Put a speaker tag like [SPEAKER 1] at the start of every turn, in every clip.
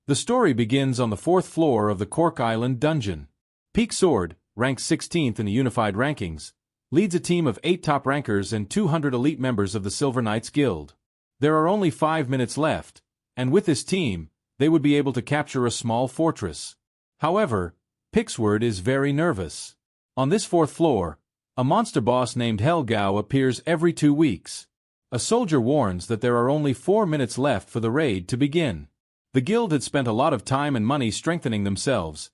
[SPEAKER 1] The story begins on the 4th floor of the Cork Island dungeon. Peak Sword, ranked 16th in the unified rankings, leads a team of 8 top rankers and 200 elite members of the Silver Knights Guild. There are only 5 minutes left, and with this team, they would be able to capture a small fortress. However, Pixword is very nervous. On this 4th floor, a monster boss named Helgao appears every 2 weeks. A soldier warns that there are only 4 minutes left for the raid to begin. The guild had spent a lot of time and money strengthening themselves,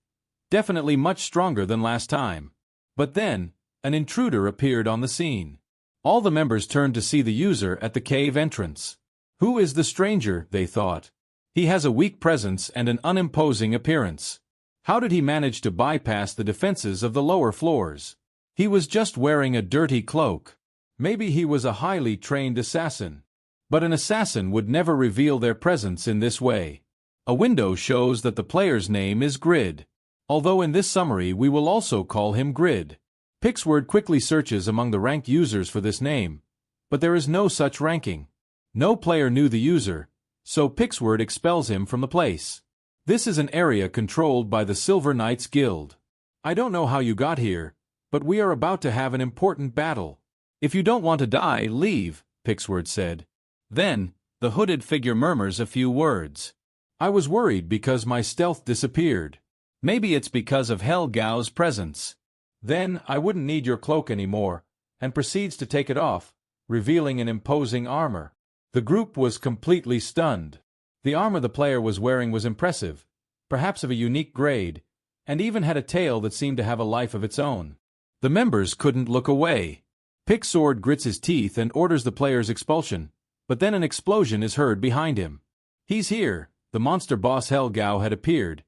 [SPEAKER 1] definitely much stronger than last time. But then, an intruder appeared on the scene. All the members turned to see the user at the cave entrance. Who is the stranger, they thought. He has a weak presence and an unimposing appearance. How did he manage to bypass the defenses of the lower floors? He was just wearing a dirty cloak. Maybe he was a highly trained assassin. But an assassin would never reveal their presence in this way. A window shows that the player's name is Grid. Although in this summary we will also call him Grid. Pixword quickly searches among the ranked users for this name, but there is no such ranking. No player knew the user, so Pixword expels him from the place. This is an area controlled by the Silver Knights Guild. I don't know how you got here, but we are about to have an important battle. If you don't want to die, leave, Pixword said. Then, the hooded figure murmurs a few words. I was worried because my stealth disappeared. Maybe it's because of Helgao's presence. Then, I wouldn't need your cloak anymore, and proceeds to take it off, revealing an imposing armor. The group was completely stunned. The armor the player was wearing was impressive, perhaps of a unique grade, and even had a tail that seemed to have a life of its own. The members couldn't look away. Pixword grits his teeth and orders the player's expulsion, but then an explosion is heard behind him. He's here, the monster boss Helgao had appeared,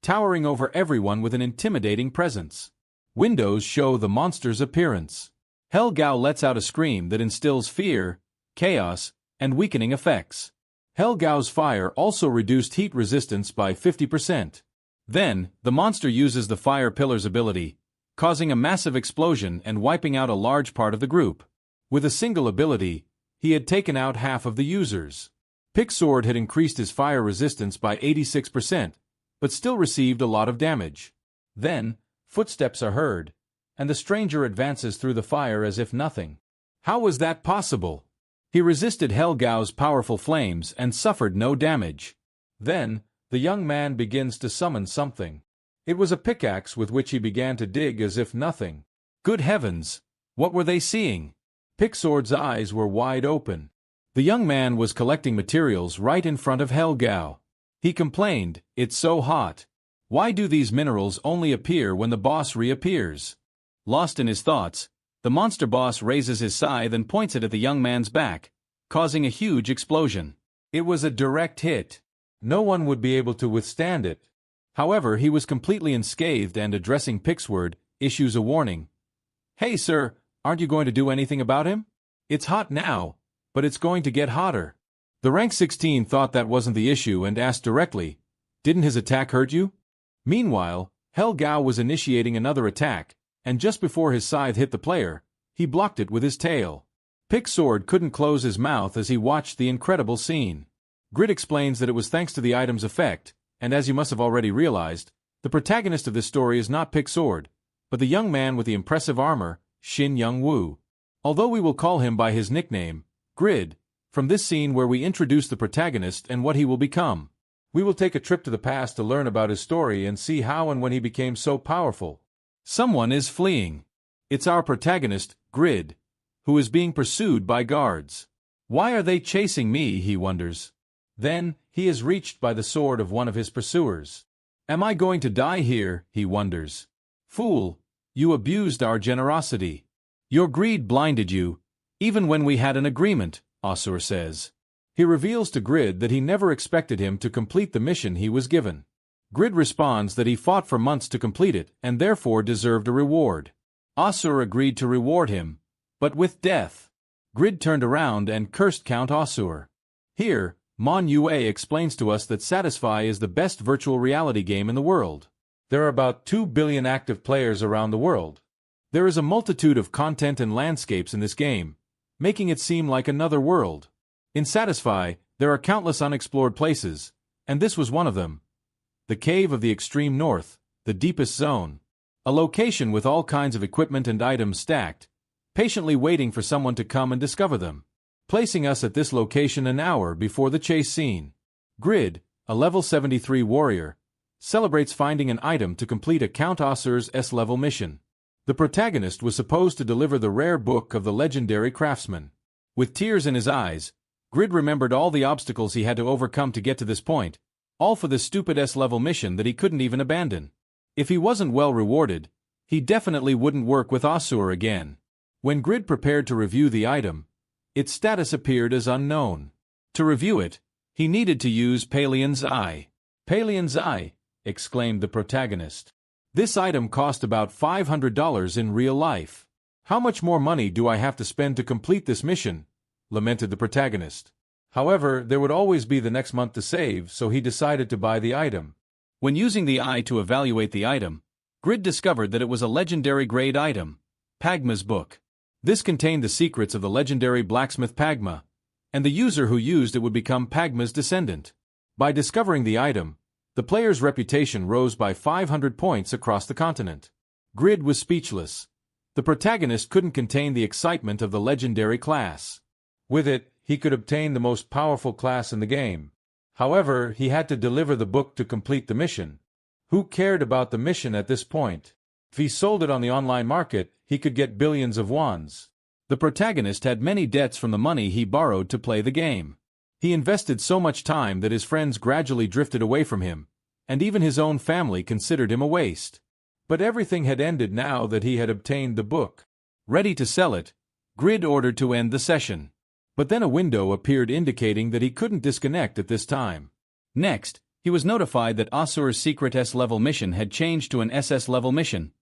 [SPEAKER 1] towering over everyone with an intimidating presence. Windows show the monster's appearance. Helgao lets out a scream that instills fear, chaos, and weakening effects. Helgao's fire also reduced heat resistance by 50%. Then, the monster uses the Fire Pillar's ability, causing a massive explosion and wiping out a large part of the group. With a single ability, he had taken out half of the users. Pixword had increased his fire resistance by 86%, but still received a lot of damage. Then, footsteps are heard, and the stranger advances through the fire as if nothing. How was that possible? He resisted Helgao's powerful flames and suffered no damage. Then, the young man begins to summon something. It was a pickaxe with which he began to dig as if nothing. Good heavens! What were they seeing? Pixword's eyes were wide open. The young man was collecting materials right in front of Helgao. He complained, "It's so hot. Why do these minerals only appear when the boss reappears?" Lost in his thoughts, the monster boss raises his scythe and points it at the young man's back, causing a huge explosion. It was a direct hit. No one would be able to withstand it. However, he was completely unscathed and, addressing Pixword, issues a warning. "Hey sir, aren't you going to do anything about him? It's hot now, but it's going to get hotter." The rank 16 thought that wasn't the issue and asked directly, "Didn't his attack hurt you?" Meanwhile, Helgao was initiating another attack, and just before his scythe hit the player, he blocked it with his tail. Pixword couldn't close his mouth as he watched the incredible scene. Grid explains that it was thanks to the item's effect, and as you must have already realized, the protagonist of this story is not Pixword, but the young man with the impressive armor, Shin Young-woo. Although we will call him by his nickname, Grid, from this scene where we introduce the protagonist and what he will become. We will take a trip to the past to learn about his story and see how and when he became so powerful. Someone is fleeing. It's our protagonist, Grid, who is being pursued by guards. Why are they chasing me, he wonders. Then, he is reached by the sword of one of his pursuers. Am I going to die here, he wonders. Fool, you abused our generosity. Your greed blinded you, even when we had an agreement, Asur says. He reveals to Grid that he never expected him to complete the mission he was given. Grid responds that he fought for months to complete it and therefore deserved a reward. Asur agreed to reward him, but with death. Grid turned around and cursed Count Asur. Here, manhwa explains to us that Satisfy is the best virtual reality game in the world. There are about 2 billion active players around the world. There is a multitude of content and landscapes in this game, making it seem like another world. In Satisfy, there are countless unexplored places, and this was one of them, the cave of the extreme north, the deepest zone. A location with all kinds of equipment and items stacked, patiently waiting for someone to come and discover them, placing us at this location an hour before the chase scene. Grid, a level 73 warrior, celebrates finding an item to complete a Count Osir's S-level mission. The protagonist was supposed to deliver the rare book of the legendary craftsman. With tears in his eyes, Grid remembered all the obstacles he had to overcome to get to this point, all for this stupid S-level mission that he couldn't even abandon. If he wasn't well rewarded, he definitely wouldn't work with Osir again. When Grid prepared to review the item, its status appeared as unknown. To review it, he needed to use Palion's Eye. Palion's Eye, exclaimed the protagonist. This item cost about $500 in real life. How much more money do I have to spend to complete this mission? Lamented the protagonist. However, there would always be the next month to save, so he decided to buy the item. When using the eye to evaluate the item, Grid discovered that it was a legendary grade item, Pagma's book. This contained the secrets of the legendary blacksmith Pagma, and the user who used it would become Pagma's descendant. By discovering the item, the player's reputation rose by 500 points across the continent. Grid was speechless. The protagonist couldn't contain the excitement of the legendary class. With it, he could obtain the most powerful class in the game. However, he had to deliver the book to complete the mission. Who cared about the mission at this point? If he sold it on the online market, he could get billions of wands. The protagonist had many debts from the money he borrowed to play the game. He invested so much time that his friends gradually drifted away from him, and even his own family considered him a waste. But everything had ended now that he had obtained the book. Ready to sell it, Grid ordered to end the session. But then a window appeared indicating that he couldn't disconnect at this time. Next, he was notified that Osir's secret S-level mission had changed to an SS-level mission,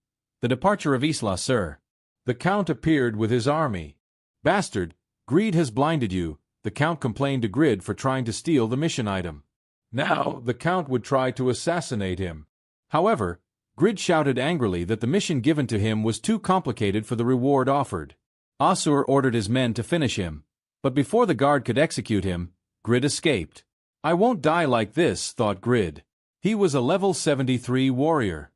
[SPEAKER 1] the departure of Isla Sur. The Count appeared with his army. Bastard, greed has blinded you, the Count complained to Grid for trying to steal the mission item. Now, the Count would try to assassinate him. However, Grid shouted angrily that the mission given to him was too complicated for the reward offered. Osir ordered his men to finish him, but before the guard could execute him, Grid escaped. I won't die like this, thought Grid. He was a level 73 warrior.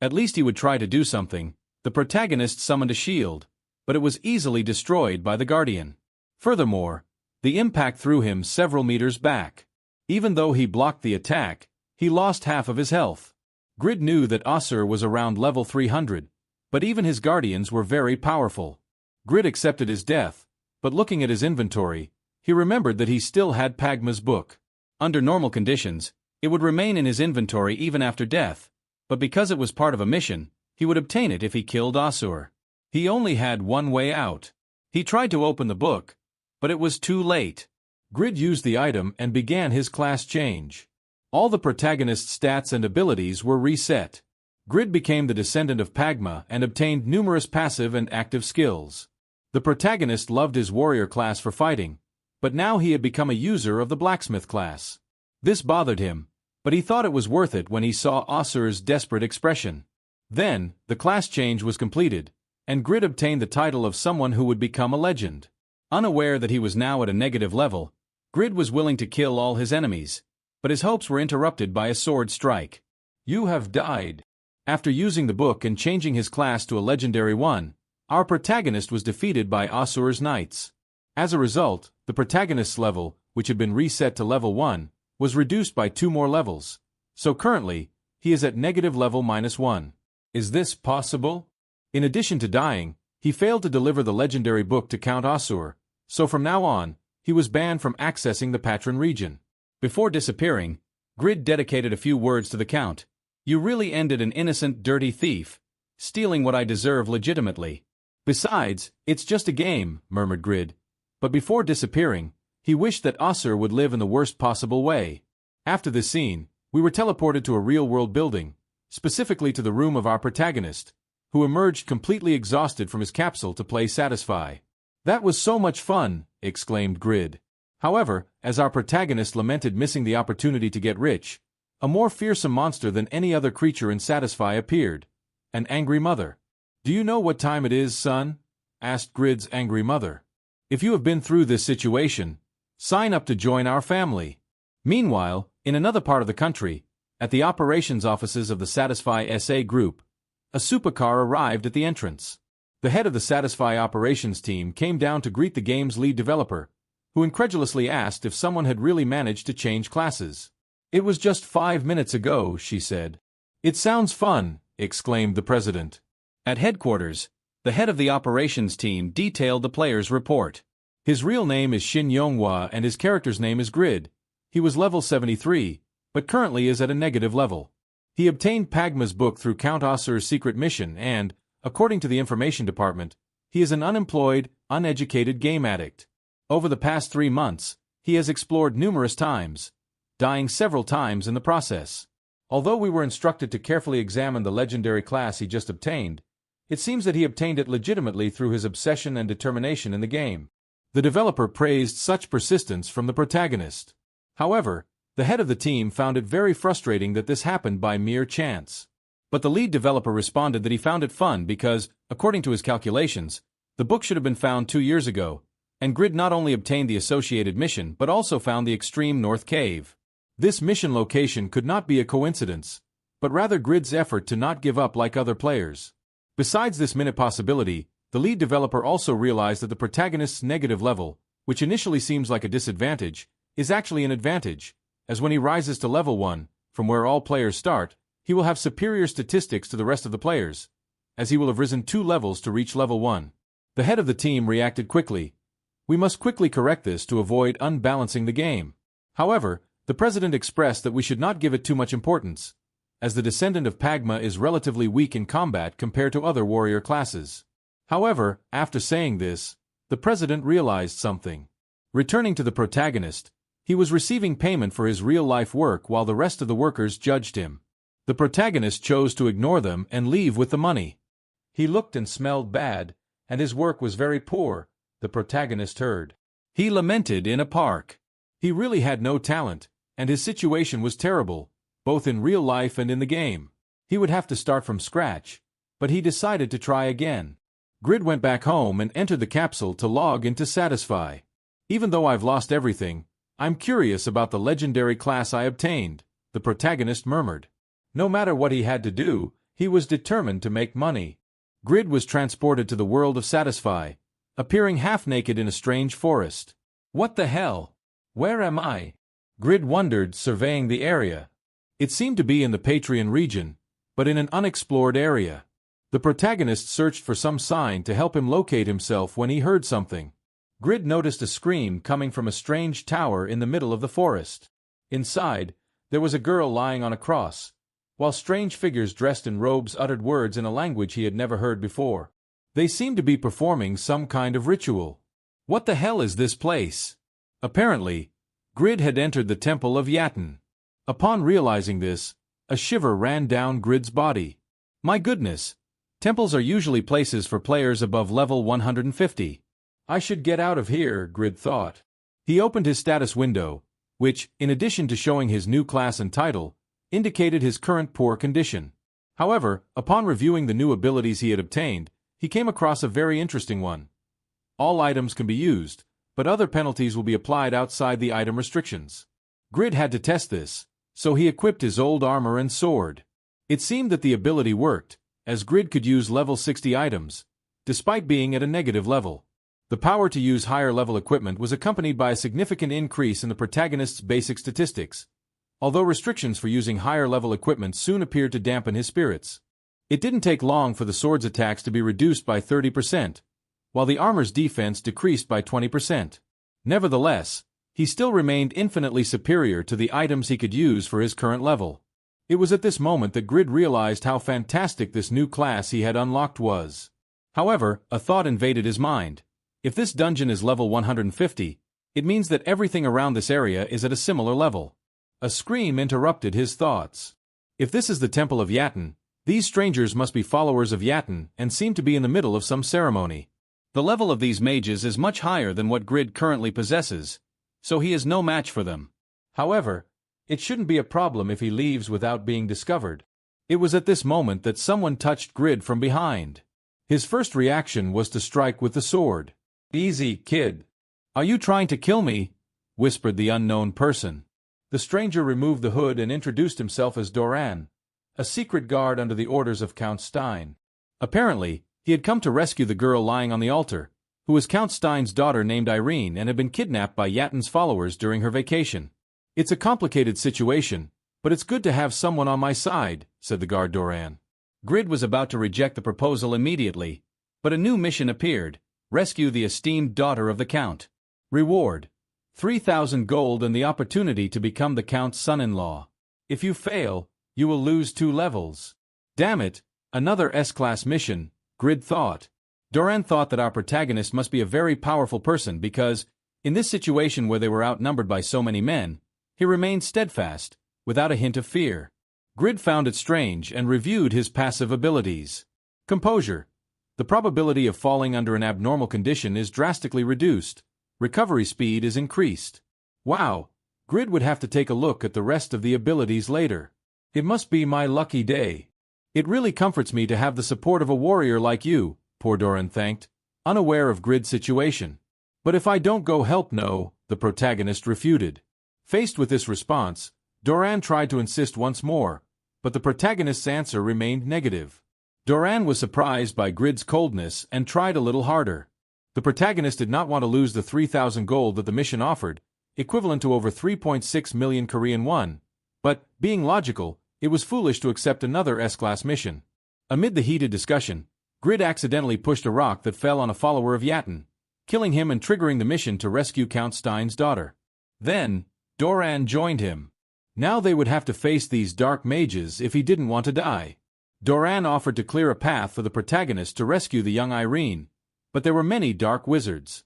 [SPEAKER 1] At least he would try to do something. The protagonist summoned a shield, but it was easily destroyed by the Guardian. Furthermore, the impact threw him several meters back. Even though he blocked the attack, he lost half of his health. Grid knew that Osir was around level 300, but even his guardians were very powerful. Grid accepted his death, but looking at his inventory, he remembered that he still had Pagma's book. Under normal conditions, it would remain in his inventory even after death, but because it was part of a mission, he would obtain it if he killed Osir. He only had one way out. He tried to open the book, but it was too late. Grid used the item and began his class change. All the protagonist's stats and abilities were reset. Grid became the descendant of Pagma and obtained numerous passive and active skills. The protagonist loved his warrior class for fighting, but now he had become a user of the blacksmith class. This bothered him, but he thought it was worth it when he saw Osir's desperate expression. Then, the class change was completed, and Grid obtained the title of someone who would become a legend. Unaware that he was now at a negative level, Grid was willing to kill all his enemies, but his hopes were interrupted by a sword strike. You have died. After using the book and changing his class to a legendary one, our protagonist was defeated by Osir's knights. As a result, the protagonist's level, which had been reset to level 1, was reduced by 2 more levels, so currently, he is at negative level -1. Is this possible? In addition to dying, he failed to deliver the legendary book to Count Osir, so from now on, he was banned from accessing the Patron region. Before disappearing, Grid dedicated a few words to the Count. You really ended an innocent, dirty thief, stealing what I deserve legitimately. Besides, it's just a game, murmured Grid. But before disappearing, he wished that Osir would live in the worst possible way. After this scene, we were teleported to a real-world building, specifically to the room of our protagonist, who emerged completely exhausted from his capsule to play Satisfy. That was so much fun, exclaimed Grid. However, as our protagonist lamented missing the opportunity to get rich, a more fearsome monster than any other creature in Satisfy appeared. An angry mother. Do you know what time it is, son? Asked Grid's angry mother. If you have been through this situation, sign up to join our family. Meanwhile, in another part of the country, At the operations offices of the Satisfy SA Group, a supercar arrived at the entrance. The head of the Satisfy operations team came down to greet the game's lead developer, who incredulously asked if someone had really managed to change classes. "It was just 5 minutes ago," she said. "It sounds fun," exclaimed the president. At headquarters, the head of the operations team detailed the player's report. His real name is Shin Yonghwa and his character's name is Grid. He was level 73, but currently is at a negative level. He obtained Pagma's book through Count Osir's secret mission and, according to the information department, he is an unemployed, uneducated game addict. Over the past 3 months, he has explored numerous times, dying several times in the process. Although we were instructed to carefully examine the legendary class he just obtained, it seems that he obtained it legitimately through his obsession and determination in the game. The developer praised such persistence from the protagonist. However, the head of the team found it very frustrating that this happened by mere chance. But the lead developer responded that he found it fun because, according to his calculations, the book should have been found 2 years ago, and Grid not only obtained the associated mission but also found the extreme north cave. This mission location could not be a coincidence, but rather Grid's effort to not give up like other players. Besides this minute possibility, the lead developer also realized that the protagonist's negative level, which initially seems like a disadvantage, is actually an advantage, as when he rises to level 1, from where all players start, he will have superior statistics to the rest of the players, as he will have risen 2 levels to reach level 1. The head of the team reacted quickly. "We must quickly correct this to avoid unbalancing the game." However, the president expressed that we should not give it too much importance, as the descendant of Pagma is relatively weak in combat compared to other warrior classes. However, after saying this, the president realized something. Returning to the protagonist, he was receiving payment for his real-life work while the rest of the workers judged him. The protagonist chose to ignore them and leave with the money. He looked and smelled bad, and his work was very poor, the protagonist heard. He lamented in a park. He really had no talent, and his situation was terrible, both in real life and in the game. He would have to start from scratch, but he decided to try again. Grid went back home and entered the capsule to log into Satisfy. "Even though I've lost everything, I'm curious about the legendary class I obtained," the protagonist murmured. No matter what he had to do, he was determined to make money. Grid was transported to the world of Satisfy, appearing half-naked in a strange forest. "What the hell? Where am I?" Grid wondered, surveying the area. It seemed to be in the Patreon region, but in an unexplored area. The protagonist searched for some sign to help him locate himself when he heard something. Grid noticed a scream coming from a strange tower in the middle of the forest. Inside, there was a girl lying on a cross, while strange figures dressed in robes uttered words in a language he had never heard before. They seemed to be performing some kind of ritual. What the hell is this place? Apparently, Grid had entered the Temple of Yaten. Upon realizing this, a shiver ran down Grid's body. My goodness! Temples are usually places for players above level 150. I should get out of here, Grid thought. He opened his status window, which, in addition to showing his new class and title, indicated his current poor condition. However, upon reviewing the new abilities he had obtained, he came across a very interesting one. All items can be used, but other penalties will be applied outside the item restrictions. Grid had to test this, so he equipped his old armor and sword. It seemed that the ability worked, as Grid could use level 60 items, despite being at a negative level. The power to use higher-level equipment was accompanied by a significant increase in the protagonist's basic statistics, although restrictions for using higher-level equipment soon appeared to dampen his spirits. It didn't take long for the sword's attacks to be reduced by 30%, while the armor's defense decreased by 20%. Nevertheless, he still remained infinitely superior to the items he could use for his current level. It was at this moment that Grid realized how fantastic this new class he had unlocked was. However, a thought invaded his mind. If this dungeon is level 150, it means that everything around this area is at a similar level. A scream interrupted his thoughts. If this is the Temple of Yaten, these strangers must be followers of Yaten and seem to be in the middle of some ceremony. The level of these mages is much higher than what Grid currently possesses, so he is no match for them. However, it shouldn't be a problem if he leaves without being discovered. It was at this moment that someone touched Grid from behind. His first reaction was to strike with the sword. "Easy, kid. Are you trying to kill me?" whispered the unknown person. The stranger removed the hood and introduced himself as Doran, a secret guard under the orders of Count Stein. Apparently, he had come to rescue the girl lying on the altar, who was Count Stein's daughter named Irene and had been kidnapped by Yatin's followers during her vacation. "It's a complicated situation, but it's good to have someone on my side," said the guard Doran. Grid was about to reject the proposal immediately, but a new mission appeared: rescue the esteemed daughter of the Count. Reward: 3,000 gold and the opportunity to become the Count's son-in-law. If you fail, you will lose 2 levels. Damn it, another S-class mission, Grid thought. Doran thought that our protagonist must be a very powerful person because, in this situation where they were outnumbered by so many men, he remained steadfast, without a hint of fear. Grid found it strange and reviewed his passive abilities. Composure. The probability of falling under an abnormal condition is drastically reduced. Recovery speed is increased. Wow, Grid would have to take a look at the rest of the abilities later. It must be my lucky day. It really comforts me to have the support of a warrior like you, poor Doran thanked, unaware of Grid's situation. But if I don't go help no, the protagonist refuted. Faced with this response, Doran tried to insist once more, but the protagonist's answer remained negative. Doran was surprised by Grid's coldness and tried a little harder. The protagonist did not want to lose the 3,000 gold that the mission offered, equivalent to over 3.6 million Korean won, but, being logical, it was foolish to accept another S-class mission. Amid the heated discussion, Grid accidentally pushed a rock that fell on a follower of Yatin, killing him and triggering the mission to rescue Count Stein's daughter. Then, Doran joined him. Now they would have to face these dark mages if he didn't want to die. Doran offered to clear a path for the protagonist to rescue the young Irene, but there were many dark wizards.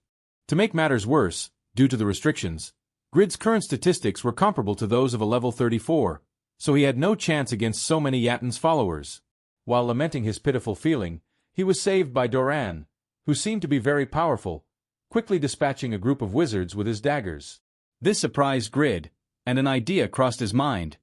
[SPEAKER 1] To make matters worse, due to the restrictions, Grid's current statistics were comparable to those of a level 34, so he had no chance against so many Yatin's followers. While lamenting his pitiful feeling, he was saved by Doran, who seemed to be very powerful, quickly dispatching a group of wizards with his daggers. This surprised Grid, and an idea crossed his mind.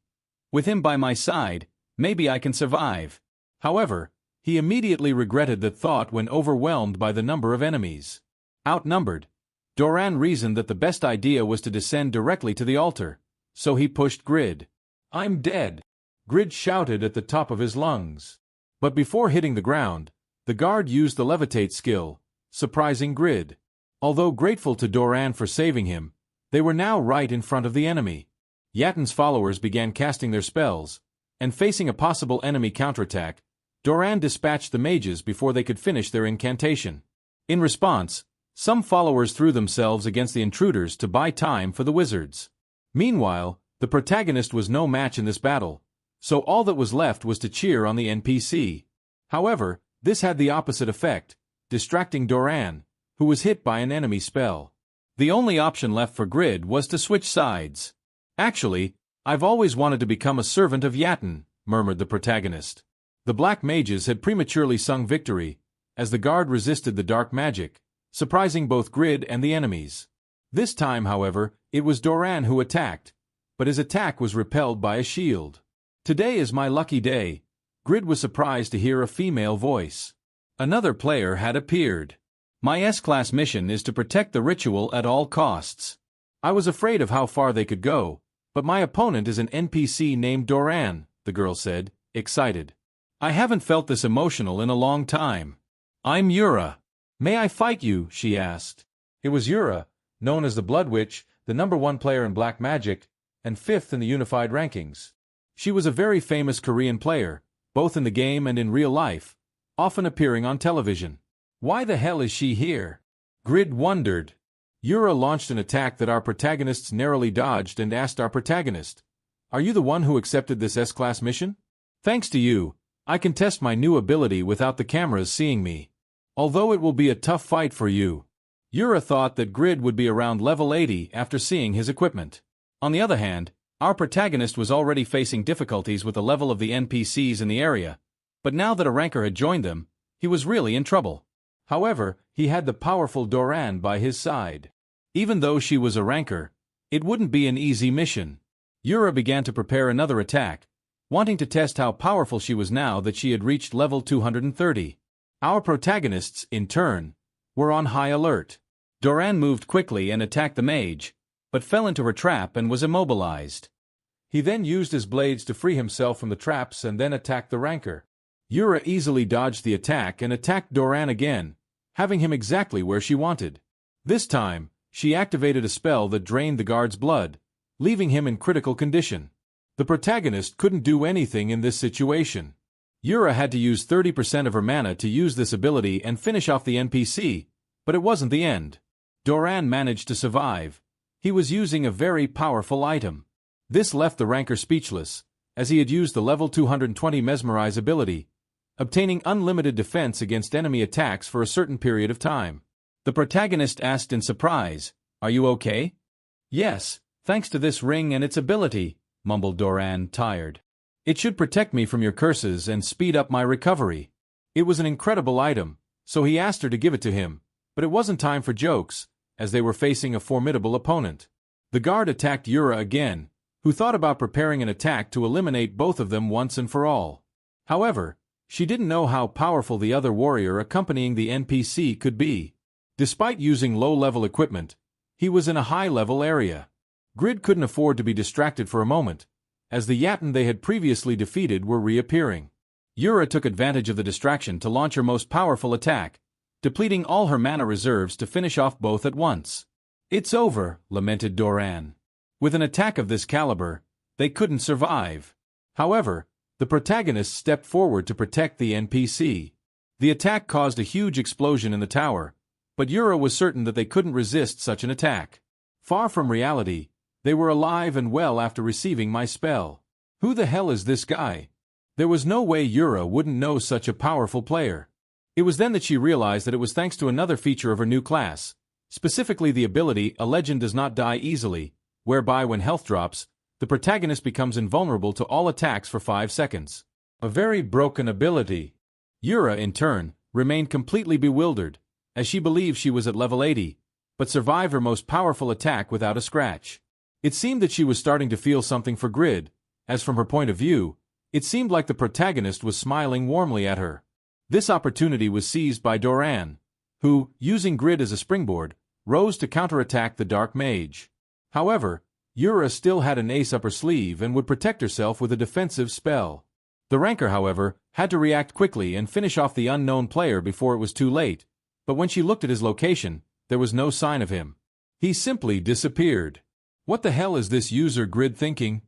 [SPEAKER 1] With him by my side, maybe I can survive. However, he immediately regretted that thought when overwhelmed by the number of enemies. Outnumbered, Doran reasoned that the best idea was to descend directly to the altar, so he pushed Grid. "I'm dead!" Grid shouted at the top of his lungs. But before hitting the ground, the guard used the levitate skill, surprising Grid. Although grateful to Doran for saving him, they were now right in front of the enemy. Yatin's followers began casting their spells, and facing a possible enemy counterattack, Doran dispatched the mages before they could finish their incantation. In response, some followers threw themselves against the intruders to buy time for the wizards. Meanwhile, the protagonist was no match in this battle, so all that was left was to cheer on the NPC. However, this had the opposite effect, distracting Doran, who was hit by an enemy spell. The only option left for Grid was to switch sides. "Actually, I've always wanted to become a servant of Yatin," murmured the protagonist. The black mages had prematurely sung victory, as the guard resisted the dark magic, surprising both Grid and the enemies. This time, however, it was Doran who attacked, but his attack was repelled by a shield. "Today is my lucky day." Grid was surprised to hear a female voice. Another player had appeared. "My S-class mission is to protect the ritual at all costs." I was afraid of how far they could go, but my opponent is an NPC named Doran, the girl said, excited. "I haven't felt this emotional in a long time." "I'm Yura. May I fight you?" she asked. It was Yura, known as the Blood Witch, the #1 player in black magic, and 5th in the unified rankings. She was a very famous Korean player, both in the game and in real life, often appearing on television. Why the hell is she here? Grid wondered. Yura launched an attack that our protagonists narrowly dodged and asked our protagonist, "Are you the one who accepted this S-class mission? Thanks to you, I can test my new ability without the cameras seeing me. Although it will be a tough fight for you." Yura thought that Grid would be around level 80 after seeing his equipment. On the other hand, our protagonist was already facing difficulties with the level of the NPCs in the area, but now that a ranker had joined them, he was really in trouble. However, he had the powerful Doran by his side. Even though she was a ranker, it wouldn't be an easy mission. Yura began to prepare another attack, wanting to test how powerful she was now that she had reached level 230. Our protagonists, in turn, were on high alert. Doran moved quickly and attacked the mage, but fell into her trap and was immobilized. He then used his blades to free himself from the traps and then attacked the rancor. Yura easily dodged the attack and attacked Doran again, having him exactly where she wanted. This time, she activated a spell that drained the guard's blood, leaving him in critical condition. The protagonist couldn't do anything in this situation. Yura had to use 30% of her mana to use this ability and finish off the NPC, but it wasn't the end. Doran managed to survive. He was using a very powerful item. This left the rancor speechless, as he had used the level 220 Mesmerize ability, obtaining unlimited defense against enemy attacks for a certain period of time. The protagonist asked in surprise, "Are you okay?" "Yes, thanks to this ring and its ability," mumbled Doran, tired. "It should protect me from your curses and speed up my recovery." It was an incredible item, so he asked her to give it to him, but it wasn't time for jokes, as they were facing a formidable opponent. The guard attacked Yura again, who thought about preparing an attack to eliminate both of them once and for all. However, she didn't know how powerful the other warrior accompanying the NPC could be. Despite using low-level equipment, he was in a high-level area. Grid couldn't afford to be distracted for a moment, as the Yatten they had previously defeated were reappearing. Yura took advantage of the distraction to launch her most powerful attack, depleting all her mana reserves to finish off both at once. "It's over," lamented Doran. With an attack of this caliber, they couldn't survive. However, the protagonist stepped forward to protect the NPC. The attack caused a huge explosion in the tower, but Yura was certain that they couldn't resist such an attack. Far from reality, they were alive and well after receiving my spell. Who the hell is this guy? There was no way Yura wouldn't know such a powerful player. It was then that she realized that it was thanks to another feature of her new class, specifically the ability "A Legend Does Not Die Easily," whereby when health drops, the protagonist becomes invulnerable to all attacks for 5 seconds. A very broken ability. Yura, in turn, remained completely bewildered, as she believed she was at level 80, but survived her most powerful attack without a scratch. It seemed that she was starting to feel something for Grid, as from her point of view, it seemed like the protagonist was smiling warmly at her. This opportunity was seized by Doran, who, using Grid as a springboard, rose to counterattack the Dark Mage. However, Yura still had an ace up her sleeve and would protect herself with a defensive spell. The rancor, however, had to react quickly and finish off the unknown player before it was too late, but when she looked at his location, there was no sign of him. He simply disappeared. What the hell is this user Grid thinking?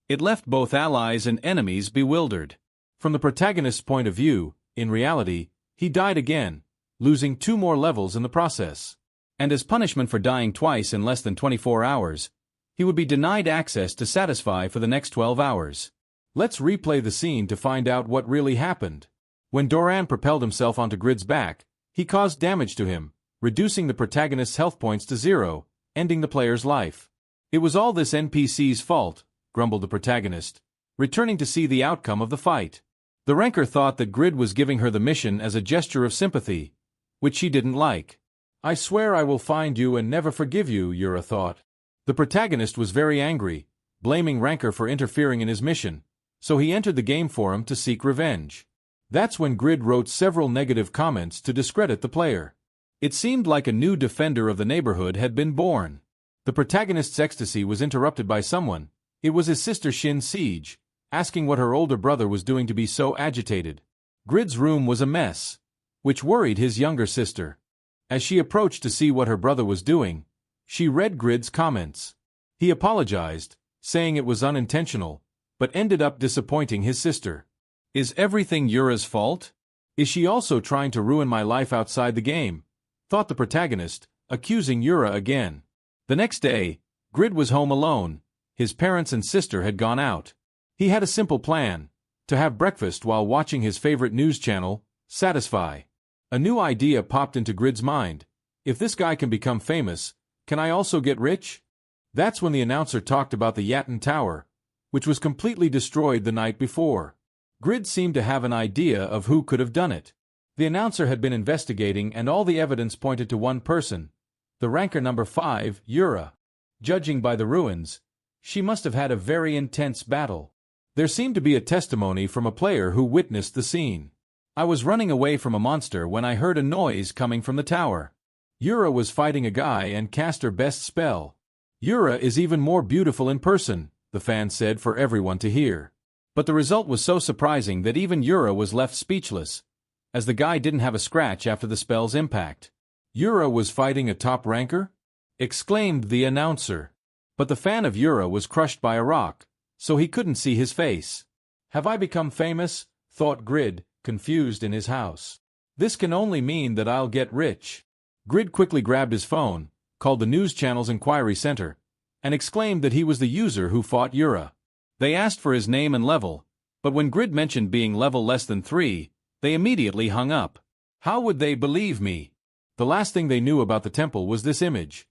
[SPEAKER 1] It left both allies and enemies bewildered. From the protagonist's point of view, in reality, he died again, losing 2 more levels in the process. And as punishment for dying twice in less than 24 hours, he would be denied access to Satisfy for the next 12 hours. Let's replay the scene to find out what really happened. When Doran propelled himself onto Grid's back, he caused damage to him, reducing the protagonist's health points to 0, ending the player's life. "It was all this NPC's fault," grumbled the protagonist, returning to see the outcome of the fight. The rancor thought that Grid was giving her the mission as a gesture of sympathy, which she didn't like. "I swear I will find you and never forgive you," Yura thought. The protagonist was very angry, blaming Rancor for interfering in his mission, so he entered the game forum to seek revenge. That's when Grid wrote several negative comments to discredit the player. It seemed like a new defender of the neighborhood had been born. The protagonist's ecstasy was interrupted by someone. It was his sister Shin Siege, asking what her older brother was doing to be so agitated. Grid's room was a mess, which worried his younger sister. As she approached to see what her brother was doing, she read Grid's comments. He apologized, saying it was unintentional, but ended up disappointing his sister. "Is everything Yura's fault? Is she also trying to ruin my life outside the game?" thought the protagonist, accusing Yura again. The next day, Grid was home alone. His parents and sister had gone out. He had a simple plan: to have breakfast while watching his favorite news channel, Satisfy. A new idea popped into Grid's mind. If this guy can become famous, can I also get rich? That's when the announcer talked about the Yatten Tower, which was completely destroyed the night before. Grid seemed to have an idea of who could have done it. The announcer had been investigating and all the evidence pointed to one person, the rancor number 5, Yura. Judging by the ruins, she must have had a very intense battle. There seemed to be a testimony from a player who witnessed the scene. "I was running away from a monster when I heard a noise coming from the tower. Yura was fighting a guy and cast her best spell. Yura is even more beautiful in person," the fan said for everyone to hear. But the result was so surprising that even Yura was left speechless, as the guy didn't have a scratch after the spell's impact. Yura was fighting a top ranker? Exclaimed the announcer. But the fan of Yura was crushed by a rock, so he couldn't see his face. Have I become famous? Thought Grid, confused in his house. This can only mean that I'll get rich. Grid quickly grabbed his phone, called the news channel's inquiry center, and exclaimed that he was the user who fought Yura. They asked for his name and level, but when Grid mentioned being level less than 3, they immediately hung up. How would they believe me? The last thing they knew about the temple was this image.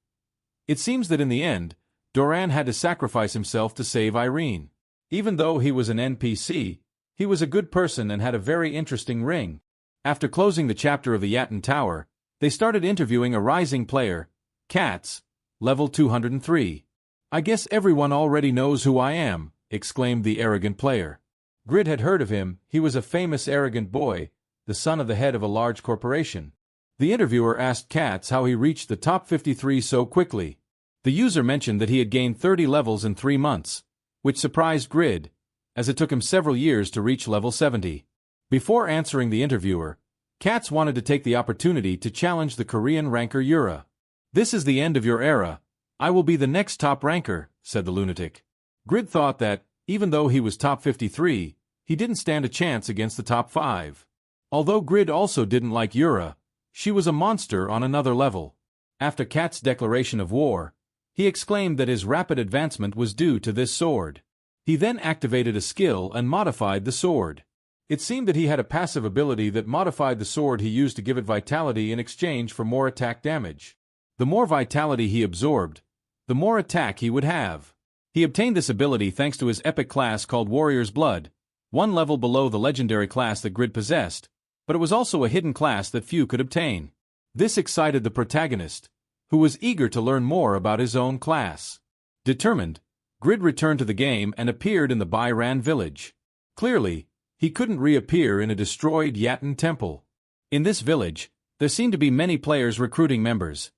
[SPEAKER 1] It seems that in the end, Doran had to sacrifice himself to save Irene. Even though he was an NPC, he was a good person and had a very interesting ring. After closing the chapter of the Yatten Tower, they started interviewing a rising player, Katz, level 203. I guess everyone already knows who I am, exclaimed the arrogant player. Grid had heard of him. He was a famous arrogant boy, the son of the head of a large corporation. The interviewer asked Katz how he reached the top 53 so quickly. The user mentioned that he had gained 30 levels in 3 months, which surprised Grid, as it took him several years to reach level 70. Before answering the interviewer, Katz wanted to take the opportunity to challenge the Korean ranker Yura. This is the end of your era. I will be the next top ranker, said the lunatic. Grid thought that, even though he was top 53, he didn't stand a chance against the top 5. Although Grid also didn't like Yura, she was a monster on another level. After Katz's declaration of war, he exclaimed that his rapid advancement was due to this sword. He then activated a skill and modified the sword. It seemed that he had a passive ability that modified the sword he used to give it vitality in exchange for more attack damage. The more vitality he absorbed, the more attack he would have. He obtained this ability thanks to his epic class called Warrior's Blood, one level below the legendary class that Grid possessed, but it was also a hidden class that few could obtain. This excited the protagonist, who was eager to learn more about his own class. Determined, Grid returned to the game and appeared in the Bairan village. Clearly, he couldn't reappear in a destroyed Yatten temple. In this village, there seemed to be many players recruiting members,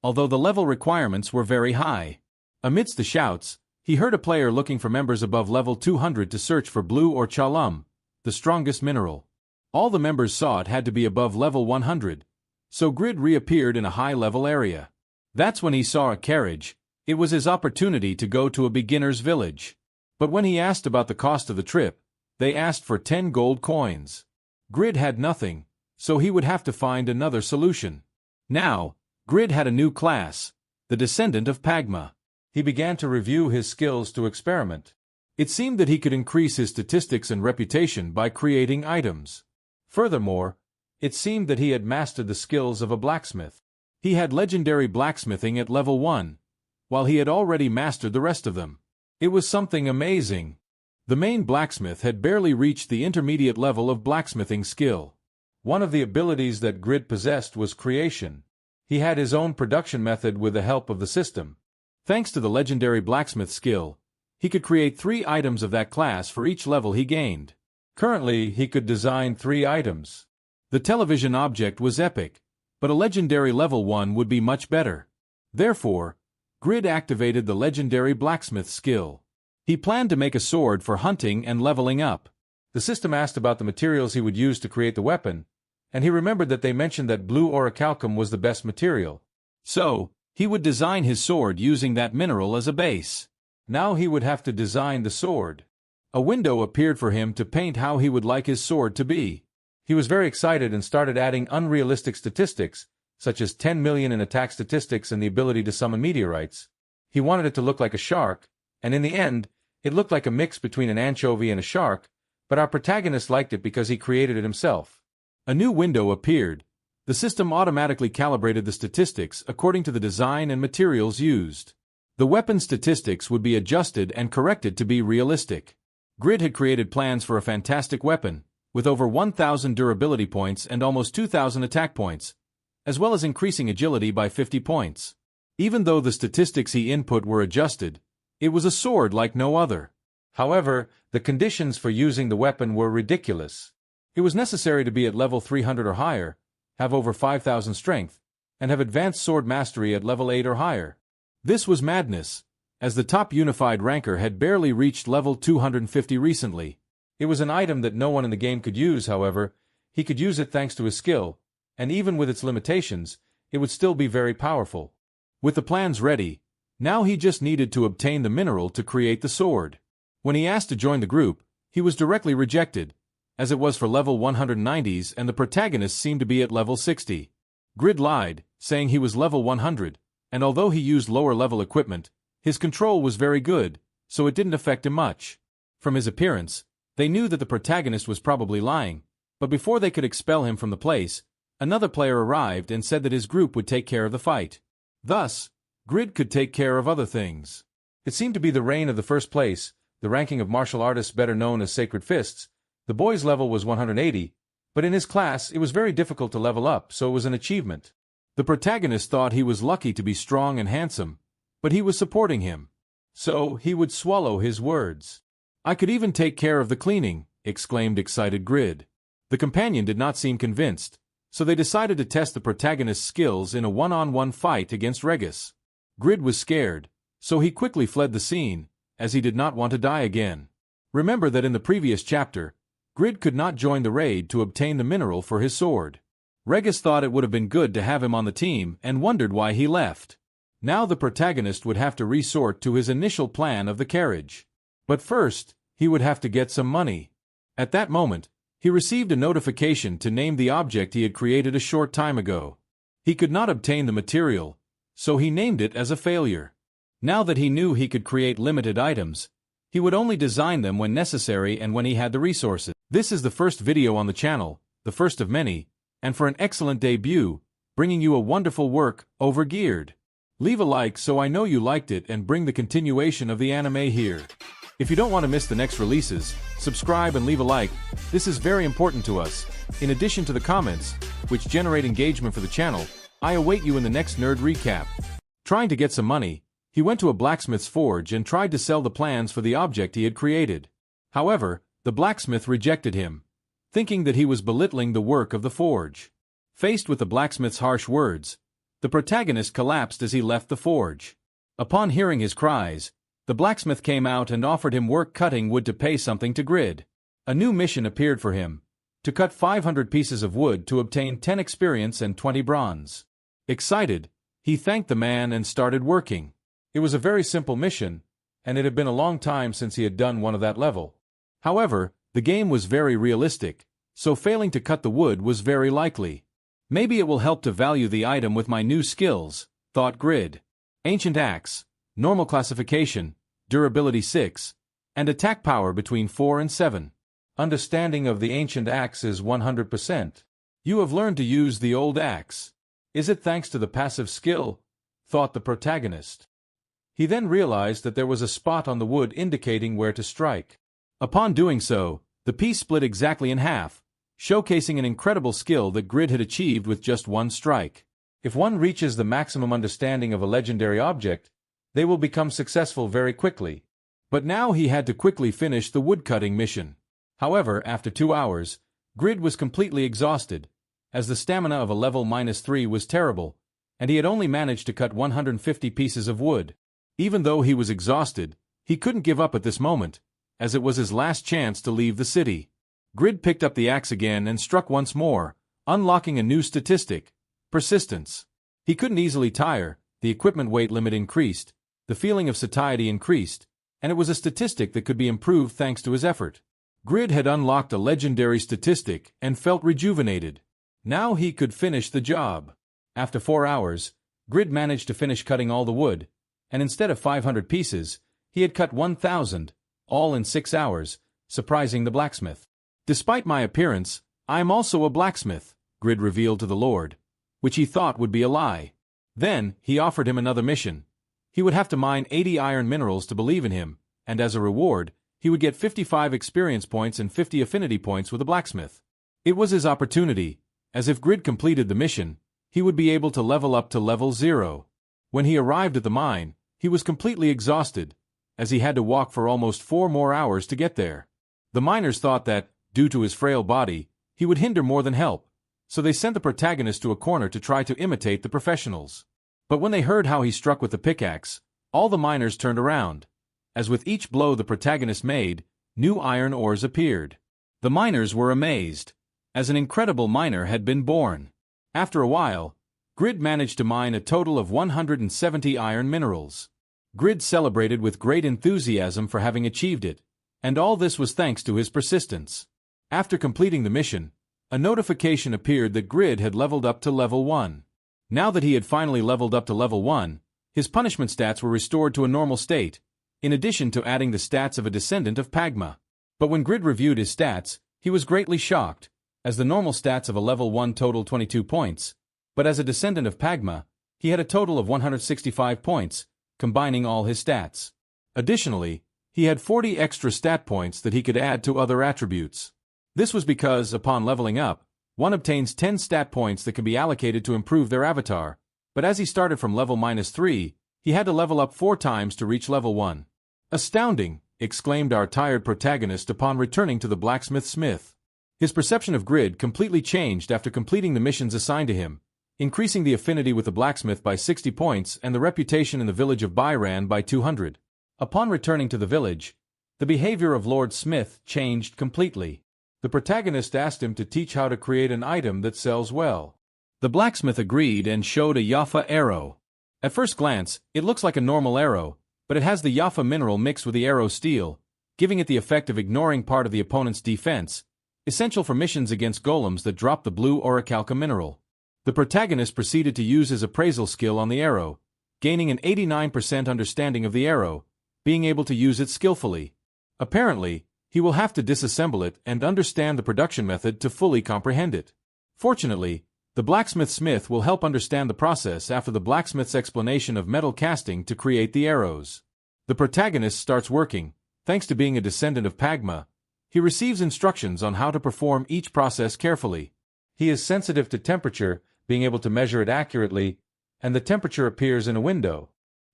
[SPEAKER 1] although the level requirements were very high. Amidst the shouts, he heard a player looking for members above level 200 to search for blue or chalum, the strongest mineral. All the members saw it had to be above level 100, so Grid reappeared in a high-level area. That's when he saw a carriage. It was his opportunity to go to a beginner's village. But when he asked about the cost of the trip, they asked for 10 gold coins. Grid had nothing, so he would have to find another solution. Now, Grid had a new class, the descendant of Pagma. He began to review his skills to experiment. It seemed that he could increase his statistics and reputation by creating items. Furthermore, it seemed that he had mastered the skills of a blacksmith. He had legendary blacksmithing at level 1, while he had already mastered the rest of them. It was something amazing. The main blacksmith had barely reached the intermediate level of blacksmithing skill. One of the abilities that Grid possessed was creation. He had his own production method with the help of the system. Thanks to the legendary blacksmith skill, he could create 3 items of that class for each level he gained. Currently, he could design 3 items. The television object was epic, but a legendary level 1 would be much better. Therefore, Grid activated the legendary blacksmith skill. He planned to make a sword for hunting and leveling up. The system asked about the materials he would use to create the weapon, and he remembered that they mentioned that blue orichalcum was the best material. So, he would design his sword using that mineral as a base. Now he would have to design the sword. A window appeared for him to paint how he would like his sword to be. He was very excited and started adding unrealistic statistics, such as 10 million in attack statistics and the ability to summon meteorites. He wanted it to look like a shark, and in the end, it looked like a mix between an anchovy and a shark, but our protagonist liked it because he created it himself. A new window appeared. The system automatically calibrated the statistics according to the design and materials used. The weapon statistics would be adjusted and corrected to be realistic. Grid had created plans for a fantastic weapon, with over 1,000 durability points and almost 2,000 attack points, as well as increasing agility by 50 points. Even though the statistics he input were adjusted, it was a sword like no other. However, the conditions for using the weapon were ridiculous. It was necessary to be at level 300 or higher, have over 5,000 strength, and have advanced sword mastery at level 8 or higher. This was madness, as the top unified ranker had barely reached level 250 recently. It was an item that no one in the game could use, however. He could use it thanks to his skill, and even with its limitations, it would still be very powerful. With the plans ready, now he just needed to obtain the mineral to create the sword. When he asked to join the group, he was directly rejected, as it was for level 190s and the protagonist seemed to be at level 60. Grid lied, saying he was level 100, and although he used lower-level equipment, his control was very good, so it didn't affect him much. From his appearance, they knew that the protagonist was probably lying, but before they could expel him from the place, another player arrived and said that his group would take care of the fight. Thus, Grid could take care of other things. It seemed to be the reign of the first place, the ranking of martial artists better known as Sacred Fists. The boy's level was 180, but in his class it was very difficult to level up, so it was an achievement. The protagonist thought he was lucky to be strong and handsome, but he was supporting him. So, he would swallow his words. "I could even take care of the cleaning," exclaimed excited Grid. The companion did not seem convinced, so they decided to test the protagonist's skills in a one-on-one fight against Regis. Grid was scared, so he quickly fled the scene, as he did not want to die again. Remember that in the previous chapter, Grid could not join the raid to obtain the mineral for his sword. Regis thought it would have been good to have him on the team and wondered why he left. Now the protagonist would have to resort to his initial plan of the carriage. But first, he would have to get some money. At that moment, he received a notification to name the object he had created a short time ago. He could not obtain the material, so he named it as a failure. Now that he knew he could create limited items, he would only design them when necessary and when he had the resources. This is the first video on the channel, the first of many, and for an excellent debut, bringing you a wonderful work, Overgeared. Leave a like so I know you liked it and bring the continuation of the anime here. If you don't want to miss the next releases, subscribe and leave a like. This is very important to us. In addition to the comments, which generate engagement for the channel, I await you in the next nerd recap. Trying to get some money, he went to a blacksmith's forge and tried to sell the plans for the object he had created. However, the blacksmith rejected him, thinking that he was belittling the work of the forge. Faced with the blacksmith's harsh words, the protagonist collapsed as he left the forge. Upon hearing his cries, the blacksmith came out and offered him work cutting wood to pay something to Grid. A new mission appeared for him, to cut 500 pieces of wood to obtain 10 experience and 20 bronze. Excited, he thanked the man and started working. It was a very simple mission, and it had been a long time since he had done one of that level. However, the game was very realistic, so failing to cut the wood was very likely. Maybe it will help to value the item with my new skills, thought Grid. Ancient Axe, Normal Classification, Durability 6, and Attack Power between 4 and 7. Understanding of the Ancient Axe is 100%. You have learned to use the old axe. Is it thanks to the passive skill? Thought the protagonist. He then realized that there was a spot on the wood indicating where to strike. Upon doing so, the piece split exactly in half, showcasing an incredible skill that Grid had achieved with just one strike. If one reaches the maximum understanding of a legendary object, they will become successful very quickly. But now he had to quickly finish the woodcutting mission. However, after 2 hours, Grid was completely exhausted, as the stamina of a level -3 was terrible, and he had only managed to cut 150 pieces of wood. Even though he was exhausted, he couldn't give up at this moment, as it was his last chance to leave the city. Grid picked up the axe again and struck once more, unlocking a new statistic, persistence. He couldn't easily tire, the equipment weight limit increased, the feeling of satiety increased, and it was a statistic that could be improved thanks to his effort. Grid had unlocked a legendary statistic and felt rejuvenated. Now he could finish the job. After 4 hours, Grid managed to finish cutting all the wood, and instead of 500 pieces, he had cut 1,000, all in 6 hours, surprising the blacksmith. "Despite my appearance, I am also a blacksmith," Grid revealed to the Lord, which he thought would be a lie. Then, he offered him another mission. He would have to mine 80 iron minerals to believe in him, and as a reward, he would get 55 experience points and 50 affinity points with a blacksmith. It was his opportunity, as if Grid completed the mission, he would be able to level up to level 0. When he arrived at the mine, he was completely exhausted, as he had to walk for almost 4 more hours to get there. The miners thought that, due to his frail body, he would hinder more than help, so they sent the protagonist to a corner to try to imitate the professionals. But when they heard how he struck with the pickaxe, All the miners turned around. As with each blow the protagonist made, new iron ores appeared. The miners were amazed, as an incredible miner had been born. After a while, Grid managed to mine a total of 170 iron minerals. Grid celebrated with great enthusiasm for having achieved it, and all this was thanks to his persistence. After completing the mission, a notification appeared that Grid had leveled up to level 1. Now that he had finally leveled up to level 1, his punishment stats were restored to a normal state, in addition to adding the stats of a descendant of Pagma. But when Grid reviewed his stats, he was greatly shocked, as the normal stats of a level 1 totaled 22 points, but as a descendant of Pagma, he had a total of 165 points, combining all his stats. Additionally, he had 40 extra stat points that he could add to other attributes. This was because, upon leveling up, one obtains 10 stat points that can be allocated to improve their avatar, but as he started from level -3, he had to level up 4 times to reach level 1. "Astounding!" exclaimed our tired protagonist upon returning to the blacksmith smith. His perception of Grid completely changed after completing the missions assigned to him, increasing the affinity with the blacksmith by 60 points and the reputation in the village of Byran by 200. Upon returning to the village, the behavior of Lord Smith changed completely. The protagonist asked him to teach how to create an item that sells well. The blacksmith agreed and showed a Yafa arrow. At first glance, it looks like a normal arrow, but it has the Yafa mineral mixed with the arrow steel, giving it the effect of ignoring part of the opponent's defense, essential for missions against golems that drop the blue orichalca mineral. The protagonist proceeded to use his appraisal skill on the arrow, gaining an 89% understanding of the arrow, being able to use it skillfully. Apparently, he will have to disassemble it and understand the production method to fully comprehend it. Fortunately, the blacksmith smith will help understand the process after the blacksmith's explanation of metal casting to create the arrows. The protagonist starts working. Thanks to being a descendant of Pagma, he receives instructions on how to perform each process carefully. He is sensitive to temperature, being able to measure it accurately, and the temperature appears in a window.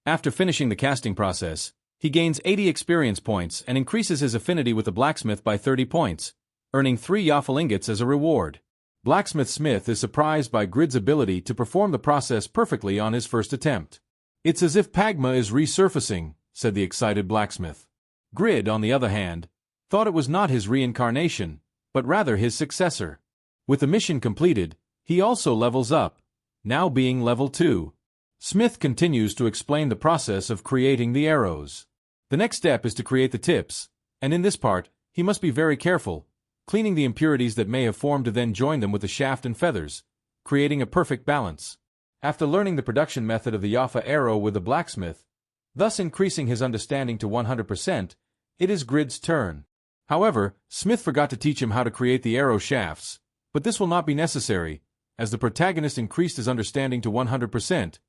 [SPEAKER 1] After finishing the casting process, he gains 80 experience points and increases his affinity with the blacksmith by 30 points, earning 3 Yafa ingots as a reward. Blacksmith Smith is surprised by Grid's ability to perform the process perfectly on his first attempt. "It's as if Pagma is resurfacing," said the excited blacksmith. Grid, on the other hand, thought it was not his reincarnation, but rather his successor. With the mission completed, he also levels up, now being level 2. Smith continues to explain the process of creating the arrows. The next step is to create the tips, and in this part, he must be very careful, cleaning the impurities that may have formed to then join them with the shaft and feathers, creating a perfect balance. After learning the production method of the Yafa arrow with the blacksmith, thus increasing his understanding to 100%, it is Grid's turn. However, Smith forgot to teach him how to create the arrow shafts, but this will not be necessary, as the protagonist increased his understanding to 100%,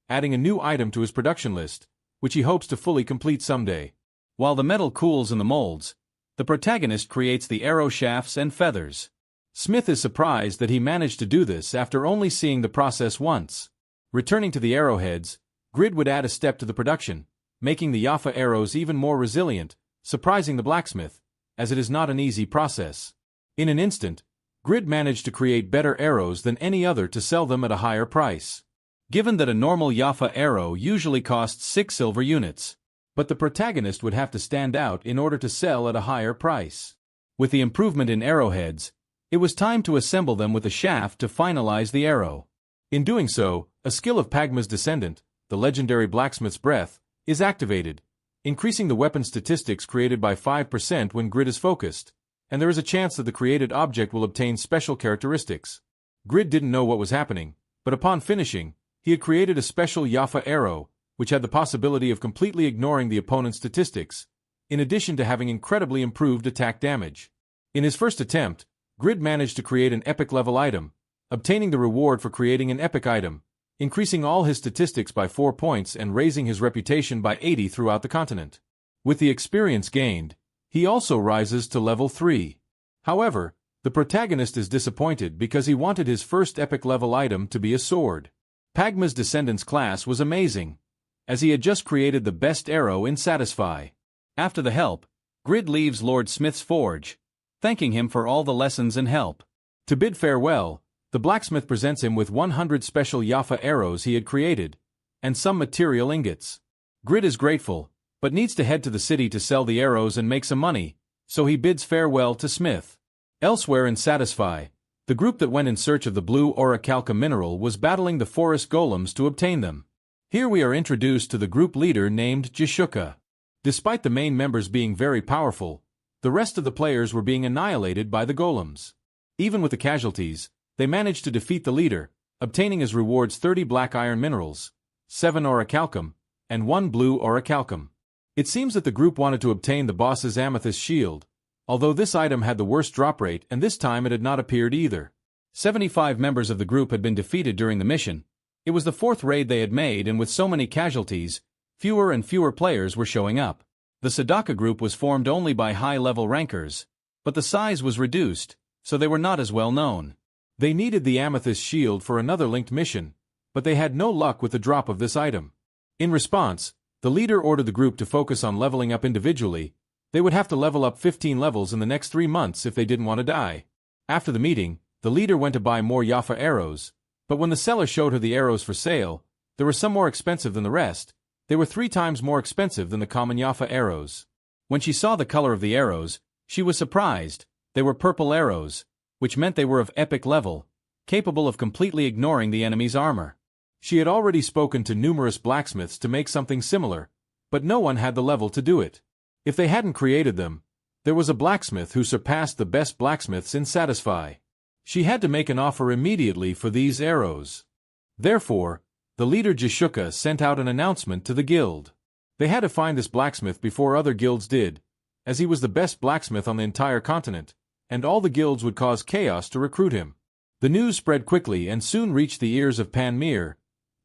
[SPEAKER 1] adding a new item to his production list, which he hopes to fully complete someday. While the metal cools in the molds, the protagonist creates the arrow shafts and feathers. Smith is surprised that he managed to do this after only seeing the process once. Returning to the arrowheads, Grid would add a step to the production, making the Yafa arrows even more resilient, surprising the blacksmith, as it is not an easy process. In an instant, Grid managed to create better arrows than any other to sell them at a higher price. Given that a normal Yafa arrow usually costs 6 silver units, but the protagonist would have to stand out in order to sell at a higher price. With the improvement in arrowheads, it was time to assemble them with a shaft to finalize the arrow. In doing so, a skill of Pagma's descendant, the legendary blacksmith's breath, is activated, increasing the weapon statistics created by 5% when Grid is focused, and there is a chance that the created object will obtain special characteristics. Grid didn't know what was happening, but upon finishing, he had created a special Yafa arrow, which had the possibility of completely ignoring the opponent's statistics, in addition to having incredibly improved attack damage. In his first attempt, Grid managed to create an epic level item, obtaining the reward for creating an epic item, increasing all his statistics by 4 points and raising his reputation by 80 throughout the continent. With the experience gained, he also rises to level 3. However, the protagonist is disappointed because he wanted his first epic level item to be a sword. Pagma's descendant's class was amazing, as he had just created the best arrow in Satisfy. After the help, Grid leaves Lord Smith's forge, thanking him for all the lessons and help. To bid farewell, the blacksmith presents him with 100 special Yafa arrows he had created, and some material ingots. Grid is grateful, but needs to head to the city to sell the arrows and make some money, so he bids farewell to Smith. Elsewhere in Satisfy, the group that went in search of the blue orichalcum mineral was battling the forest golems to obtain them. Here we are introduced to the group leader named Jishuka. Despite the main members being very powerful, the rest of the players were being annihilated by the golems. Even with the casualties, they managed to defeat the leader, obtaining as rewards 30 black iron minerals, 7 orichalcum, and 1 blue orichalcum. It seems that the group wanted to obtain the boss's amethyst shield, although this item had the worst drop rate and this time it had not appeared either. 75 members of the group had been defeated during the mission. It was the 4th raid they had made, and with so many casualties, fewer and fewer players were showing up. The Sadaka group was formed only by high-level rankers, but the size was reduced, so they were not as well known. They needed the amethyst shield for another linked mission, but they had no luck with the drop of this item. In response, the leader ordered the group to focus on leveling up individually. They would have to level up 15 levels in the next 3 months if they didn't want to die. After the meeting, the leader went to buy more Yafa arrows, but when the seller showed her the arrows for sale, there were some more expensive than the rest. They were 3 times more expensive than the common Yafa arrows. When she saw the color of the arrows, she was surprised. They were purple arrows, which meant they were of epic level, capable of completely ignoring the enemy's armor. She had already spoken to numerous blacksmiths to make something similar, but no one had the level to do it. If they hadn't created them, there was a blacksmith who surpassed the best blacksmiths in Satisfy. She had to make an offer immediately for these arrows. Therefore, the leader Jishuka sent out an announcement to the guild. They had to find this blacksmith before other guilds did, as he was the best blacksmith on the entire continent, and all the guilds would cause chaos to recruit him. The news spread quickly and soon reached the ears of Panmir,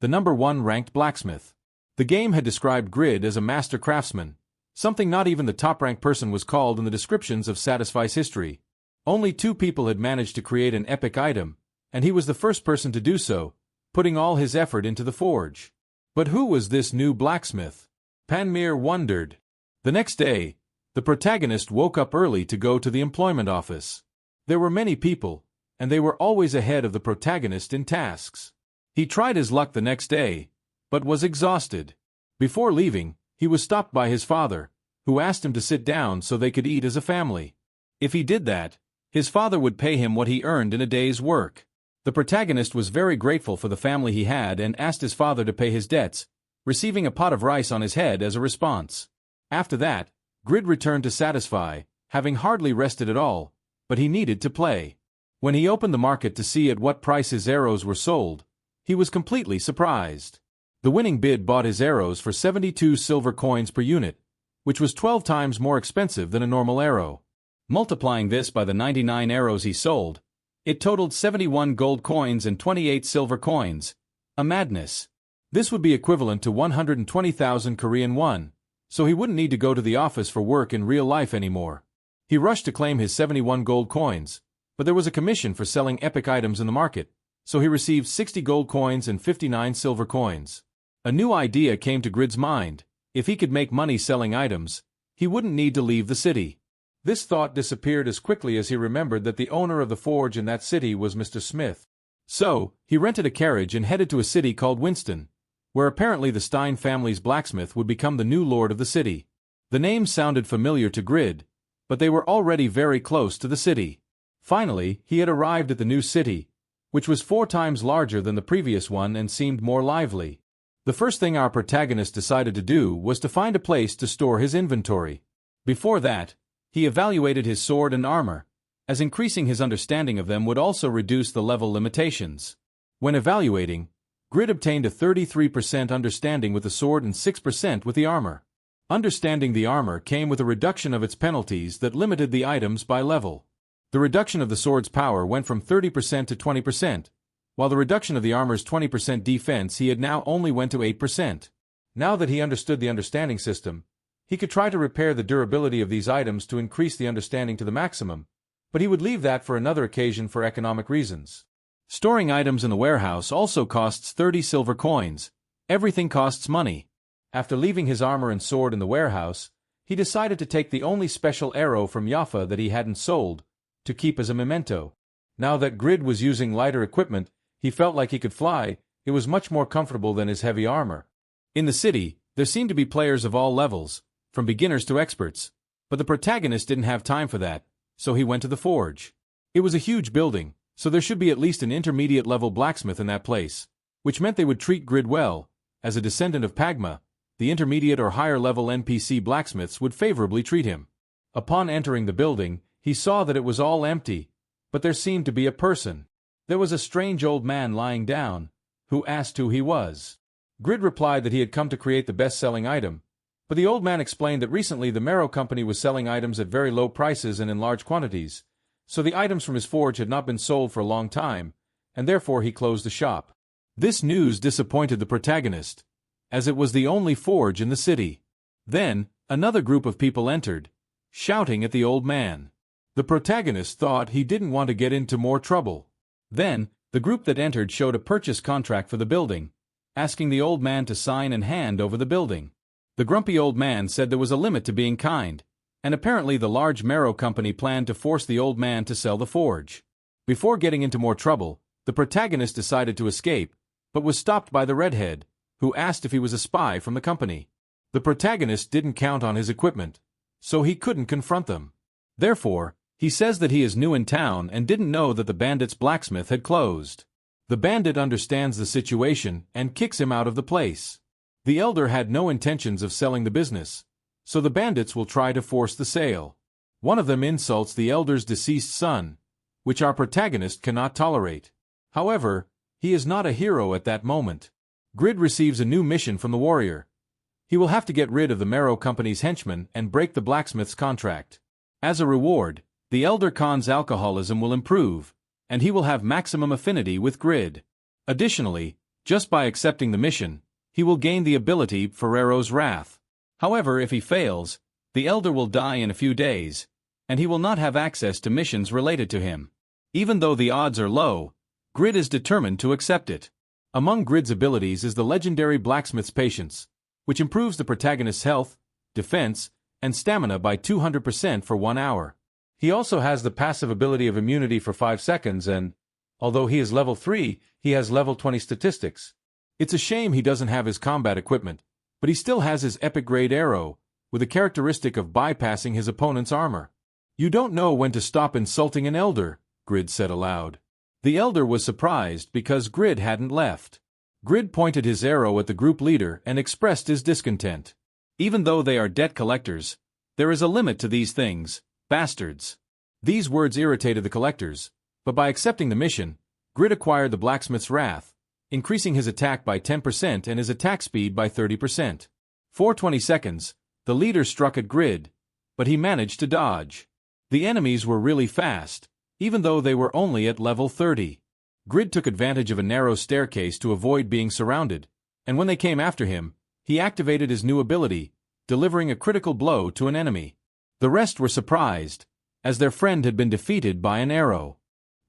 [SPEAKER 1] the #1 ranked blacksmith. The game had described Grid as a master craftsman, something not even the top-ranked person was called in the descriptions of Satisfy's history. Only 2 people had managed to create an epic item, and he was the first person to do so, putting all his effort into the forge. But who was this new blacksmith? Panmir wondered. The next day, the protagonist woke up early to go to the employment office. There were many people, and they were always ahead of the protagonist in tasks. He tried his luck the next day, but was exhausted. Before leaving, he was stopped by his father, who asked him to sit down so they could eat as a family. If he did that, his father would pay him what he earned in a day's work. The protagonist was very grateful for the family he had and asked his father to pay his debts, receiving a pot of rice on his head as a response. After that, Grid returned to Satisfy, having hardly rested at all, but he needed to play. When he opened the market to see at what price his arrows were sold, he was completely surprised. The winning bid bought his arrows for 72 silver coins per unit, which was 12 times more expensive than a normal arrow. Multiplying this by the 99 arrows he sold, it totaled 71 gold coins and 28 silver coins. A madness. This would be equivalent to 120,000 Korean won, so he wouldn't need to go to the office for work in real life anymore. He rushed to claim his 71 gold coins, but there was a commission for selling epic items in the market, so he received 60 gold coins and 59 silver coins. A new idea came to Grid's mind. If he could make money selling items, he wouldn't need to leave the city. This thought disappeared as quickly as he remembered that the owner of the forge in that city was Mr. Smith. So, he rented a carriage and headed to a city called Winston, where apparently the Stein family's blacksmith would become the new lord of the city. The name sounded familiar to Grid, but they were already very close to the city. Finally, he had arrived at the new city, which was 4 times larger than the previous one and seemed more lively. The first thing our protagonist decided to do was to find a place to store his inventory. Before that, he evaluated his sword and armor, as increasing his understanding of them would also reduce the level limitations. When evaluating, Grid obtained a 33% understanding with the sword and 6% with the armor. Understanding the armor came with a reduction of its penalties that limited the items by level. The reduction of the sword's power went from 30% to 20%, while the reduction of the armor's 20% defense he had now only went to 8%. Now that he understood the understanding system, he could try to repair the durability of these items to increase the understanding to the maximum, but he would leave that for another occasion for economic reasons. Storing items in the warehouse also costs 30 silver coins. Everything costs money. After leaving his armor and sword in the warehouse, he decided to take the only special arrow from Yafa that he hadn't sold, to keep as a memento. Now that Grid was using lighter equipment, he felt like he could fly. It was much more comfortable than his heavy armor. In the city, There seemed to be players of all levels, from beginners to experts, but the protagonist didn't have time for that, so he went to the forge. It was a huge building, so there should be at least an intermediate-level blacksmith in that place, which meant they would treat Grid well. As a descendant of Pagma, the intermediate or higher-level NPC blacksmiths would favorably treat him. Upon entering the building, he saw that it was all empty, but there seemed to be a person. There was a strange old man lying down, who asked who he was. Grid replied that he had come to create the best-selling item, but the old man explained that recently the Marrow Company was selling items at very low prices and in large quantities, so the items from his forge had not been sold for a long time, and therefore he closed the shop. This news disappointed the protagonist, as it was the only forge in the city. Then, another group of people entered, shouting at the old man. The protagonist thought he didn't want to get into more trouble. Then, the group that entered showed a purchase contract for the building, asking the old man to sign and hand over the building. The grumpy old man said there was a limit to being kind, and apparently the large Marrow Company planned to force the old man to sell the forge. Before getting into more trouble, the protagonist decided to escape, but was stopped by the redhead, who asked if he was a spy from the company. The protagonist didn't count on his equipment, so he couldn't confront them. Therefore, he says that he is new in town and didn't know that the bandit's blacksmith had closed. The bandit understands the situation and kicks him out of the place. The elder had no intentions of selling the business, so the bandits will try to force the sale. One of them insults the elder's deceased son, which our protagonist cannot tolerate. However, he is not a hero at that moment. Grid receives a new mission from the warrior. He will have to get rid of the Marrow Company's henchmen and break the blacksmith's contract. As a reward, the Elder Khan's alcoholism will improve, and he will have maximum affinity with Grid. Additionally, just by accepting the mission, he will gain the ability Ferrero's Wrath. However, if he fails, the Elder will die in a few days, and he will not have access to missions related to him. Even though the odds are low, Grid is determined to accept it. Among Grid's abilities is the legendary Blacksmith's Patience, which improves the protagonist's health, defense, and stamina by 200% for 1 hour. He also has the passive ability of immunity for 5 seconds and, although he is level 3, he has level 20 statistics. It's a shame he doesn't have his combat equipment, but he still has his epic grade arrow, with a characteristic of bypassing his opponent's armor. "You don't know when to stop insulting an elder," Grid said aloud. The elder was surprised because Grid hadn't left. Grid pointed his arrow at the group leader and expressed his discontent. Even though they are debt collectors, there is a limit to these things, bastards. These words irritated the collectors, but by accepting the mission, Grid acquired the Blacksmith's Wrath, increasing his attack by 10% and his attack speed by 30%. For 20 seconds, the leader struck at Grid, but he managed to dodge. The enemies were really fast, even though they were only at level 30. Grid took advantage of a narrow staircase to avoid being surrounded, and when they came after him, he activated his new ability, delivering a critical blow to an enemy. The rest were surprised, as their friend had been defeated by an arrow.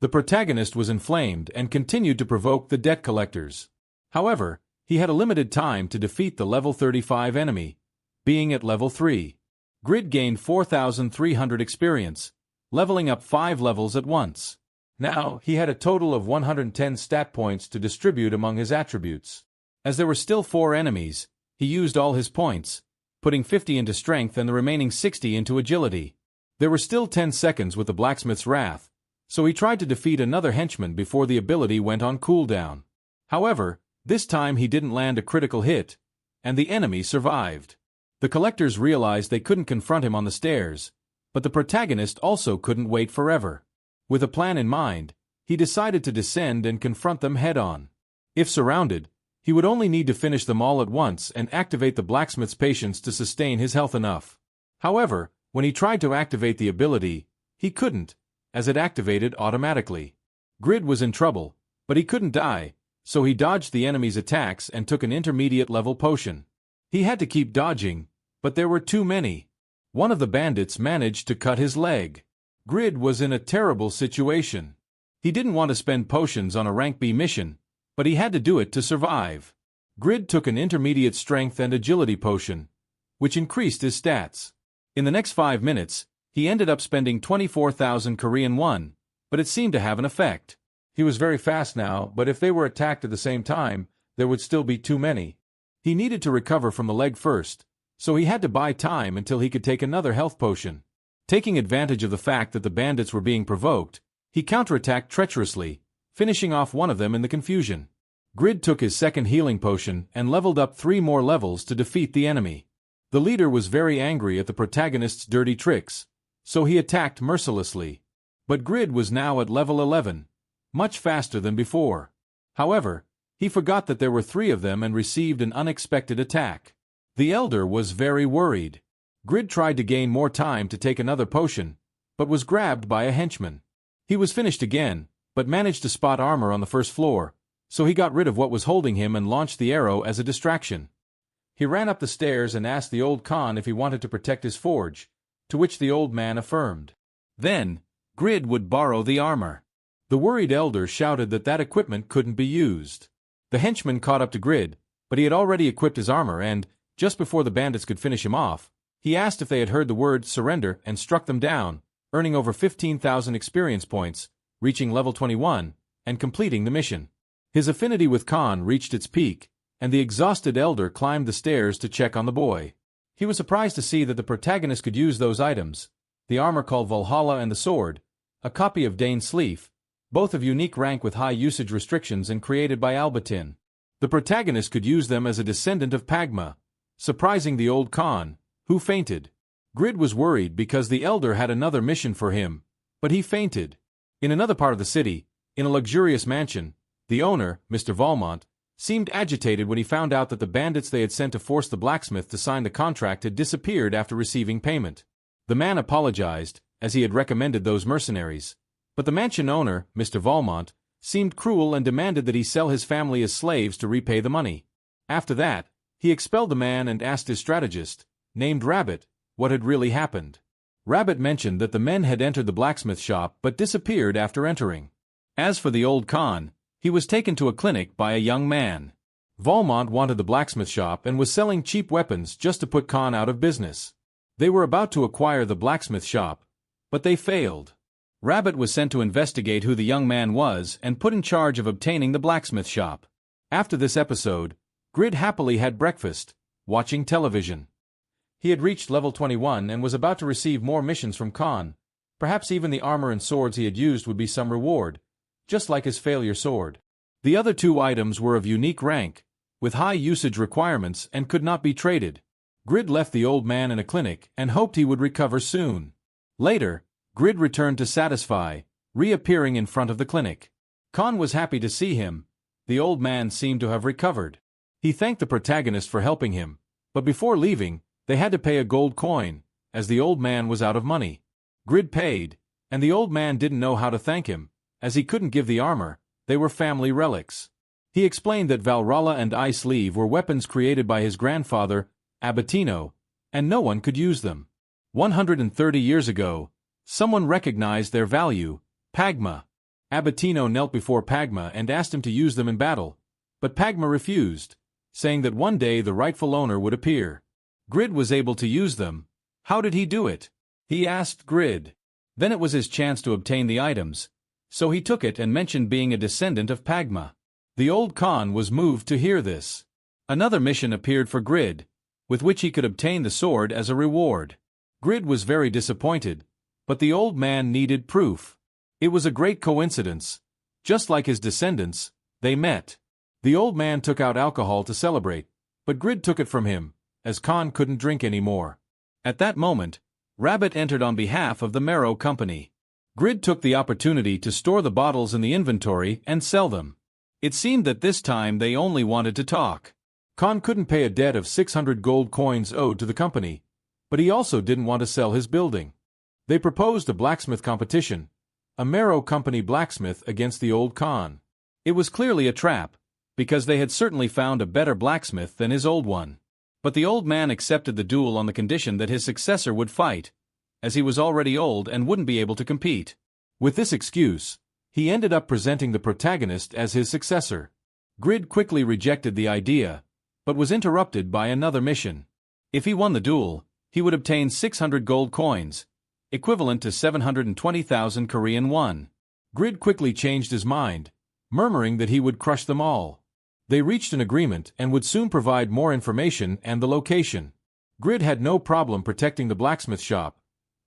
[SPEAKER 1] The protagonist was inflamed and continued to provoke the debt collectors. However, he had a limited time to defeat the level 35 enemy, being at level 3. Grid gained 4,300 experience, leveling up 5 levels at once. Now, he had a total of 110 stat points to distribute among his attributes. As there were still 4 enemies, he used all his points, putting 50 into strength and the remaining 60 into agility. There were still 10 seconds with the Blacksmith's Wrath, so he tried to defeat another henchman before the ability went on cooldown. However, this time he didn't land a critical hit, and the enemy survived. The collectors realized they couldn't confront him on the stairs, but the protagonist also couldn't wait forever. With a plan in mind, he decided to descend and confront them head-on. If surrounded, he would only need to finish them all at once and activate the Blacksmith's Patience to sustain his health enough. However, when he tried to activate the ability, he couldn't, as it activated automatically. Grid was in trouble, but he couldn't die, so he dodged the enemy's attacks and took an intermediate-level potion. He had to keep dodging, but there were too many. One of the bandits managed to cut his leg. Grid was in a terrible situation. He didn't want to spend potions on a rank B mission, but he had to do it to survive. Grid took an intermediate strength and agility potion, which increased his stats. In the next 5 minutes, he ended up spending 24,000 Korean won, but it seemed to have an effect. He was very fast now, but if they were attacked at the same time, there would still be too many. He needed to recover from the leg first, so he had to buy time until he could take another health potion. Taking advantage of the fact that the bandits were being provoked, he counterattacked treacherously, finishing off one of them in the confusion. Grid took his second healing potion and leveled up 3 more levels to defeat the enemy. The leader was very angry at the protagonist's dirty tricks, so he attacked mercilessly. But Grid was now at level 11, much faster than before. However, he forgot that there were 3 of them and received an unexpected attack. The elder was very worried. Grid tried to gain more time to take another potion, but was grabbed by a henchman. He was finished again, but managed to spot armor on the first floor, so he got rid of what was holding him and launched the arrow as a distraction. He ran up the stairs and asked the old Khan if he wanted to protect his forge, to which the old man affirmed. Then, Grid would borrow the armor. The worried elder shouted that that equipment couldn't be used. The henchman caught up to Grid, but he had already equipped his armor and, just before the bandits could finish him off, he asked if they had heard the word surrender and struck them down, earning over 15,000 experience points, reaching level 21, and completing the mission. His affinity with Khan reached its peak, and the exhausted elder climbed the stairs to check on the boy. He was surprised to see that the protagonist could use those items, the armor called Valhalla and the sword, a copy of Dane's Sleeve, both of unique rank with high usage restrictions and created by Albatin. The protagonist could use them as a descendant of Pagma, surprising the old Khan, who fainted. Grid was worried because the elder had another mission for him, but he fainted. In another part of the city, in a luxurious mansion, the owner, Mr. Valmont, seemed agitated when he found out that the bandits they had sent to force the blacksmith to sign the contract had disappeared after receiving payment. The man apologized, as he had recommended those mercenaries, but the mansion owner, Mr. Valmont, seemed cruel and demanded that he sell his family as slaves to repay the money. After that, he expelled the man and asked his strategist, named Rabbit, what had really happened. Rabbit mentioned that the men had entered the blacksmith shop but disappeared after entering. As for the old Khan, he was taken to a clinic by a young man. Valmont wanted the blacksmith shop and was selling cheap weapons just to put Khan out of business. They were about to acquire the blacksmith shop, but they failed. Rabbit was sent to investigate who the young man was and put in charge of obtaining the blacksmith shop. After this episode, Grid happily had breakfast, watching television. He had reached level 21 and was about to receive more missions from Khan. Perhaps even the armor and swords he had used would be some reward, just like his failure sword. The other 2 items were of unique rank, with high usage requirements and could not be traded. Grid left the old man in a clinic and hoped he would recover soon. Later, Grid returned to Satisfy, reappearing in front of the clinic. Khan was happy to see him. The old man seemed to have recovered. He thanked the protagonist for helping him, but before leaving, they had to pay a gold coin, as the old man was out of money. Grid paid, and the old man didn't know how to thank him, as he couldn't give the armor, they were family relics. He explained that Valhalla and Ice Leave were weapons created by his grandfather, Abatino, and no one could use them. 130 years ago, someone recognized their value, Pagma. Abatino knelt before Pagma and asked him to use them in battle, but Pagma refused, saying that one day the rightful owner would appear. Grid was able to use them. How did he do it? He asked Grid. Then it was his chance to obtain the items, so he took it and mentioned being a descendant of Pagma. The old Khan was moved to hear this. Another mission appeared for Grid, with which he could obtain the sword as a reward. Grid was very disappointed, but the old man needed proof. It was a great coincidence. Just like his descendants, they met. The old man took out alcohol to celebrate, but Grid took it from him, as Khan couldn't drink anymore. At that moment, Rabbit entered on behalf of the Marrow Company. Grid took the opportunity to store the bottles in the inventory and sell them. It seemed that this time they only wanted to talk. Khan couldn't pay a debt of 600 gold coins owed to the company, but he also didn't want to sell his building. They proposed a blacksmith competition, a Marrow Company blacksmith against the old Khan. It was clearly a trap, because they had certainly found a better blacksmith than his old one. But the old man accepted the duel on the condition that his successor would fight, as he was already old and wouldn't be able to compete. With this excuse, he ended up presenting the protagonist as his successor. Grid quickly rejected the idea, but was interrupted by another mission. If he won the duel, he would obtain 600 gold coins, equivalent to 720,000 Korean won. Grid quickly changed his mind, murmuring that he would crush them all. They reached an agreement and would soon provide more information and the location. Grid had no problem protecting the blacksmith shop,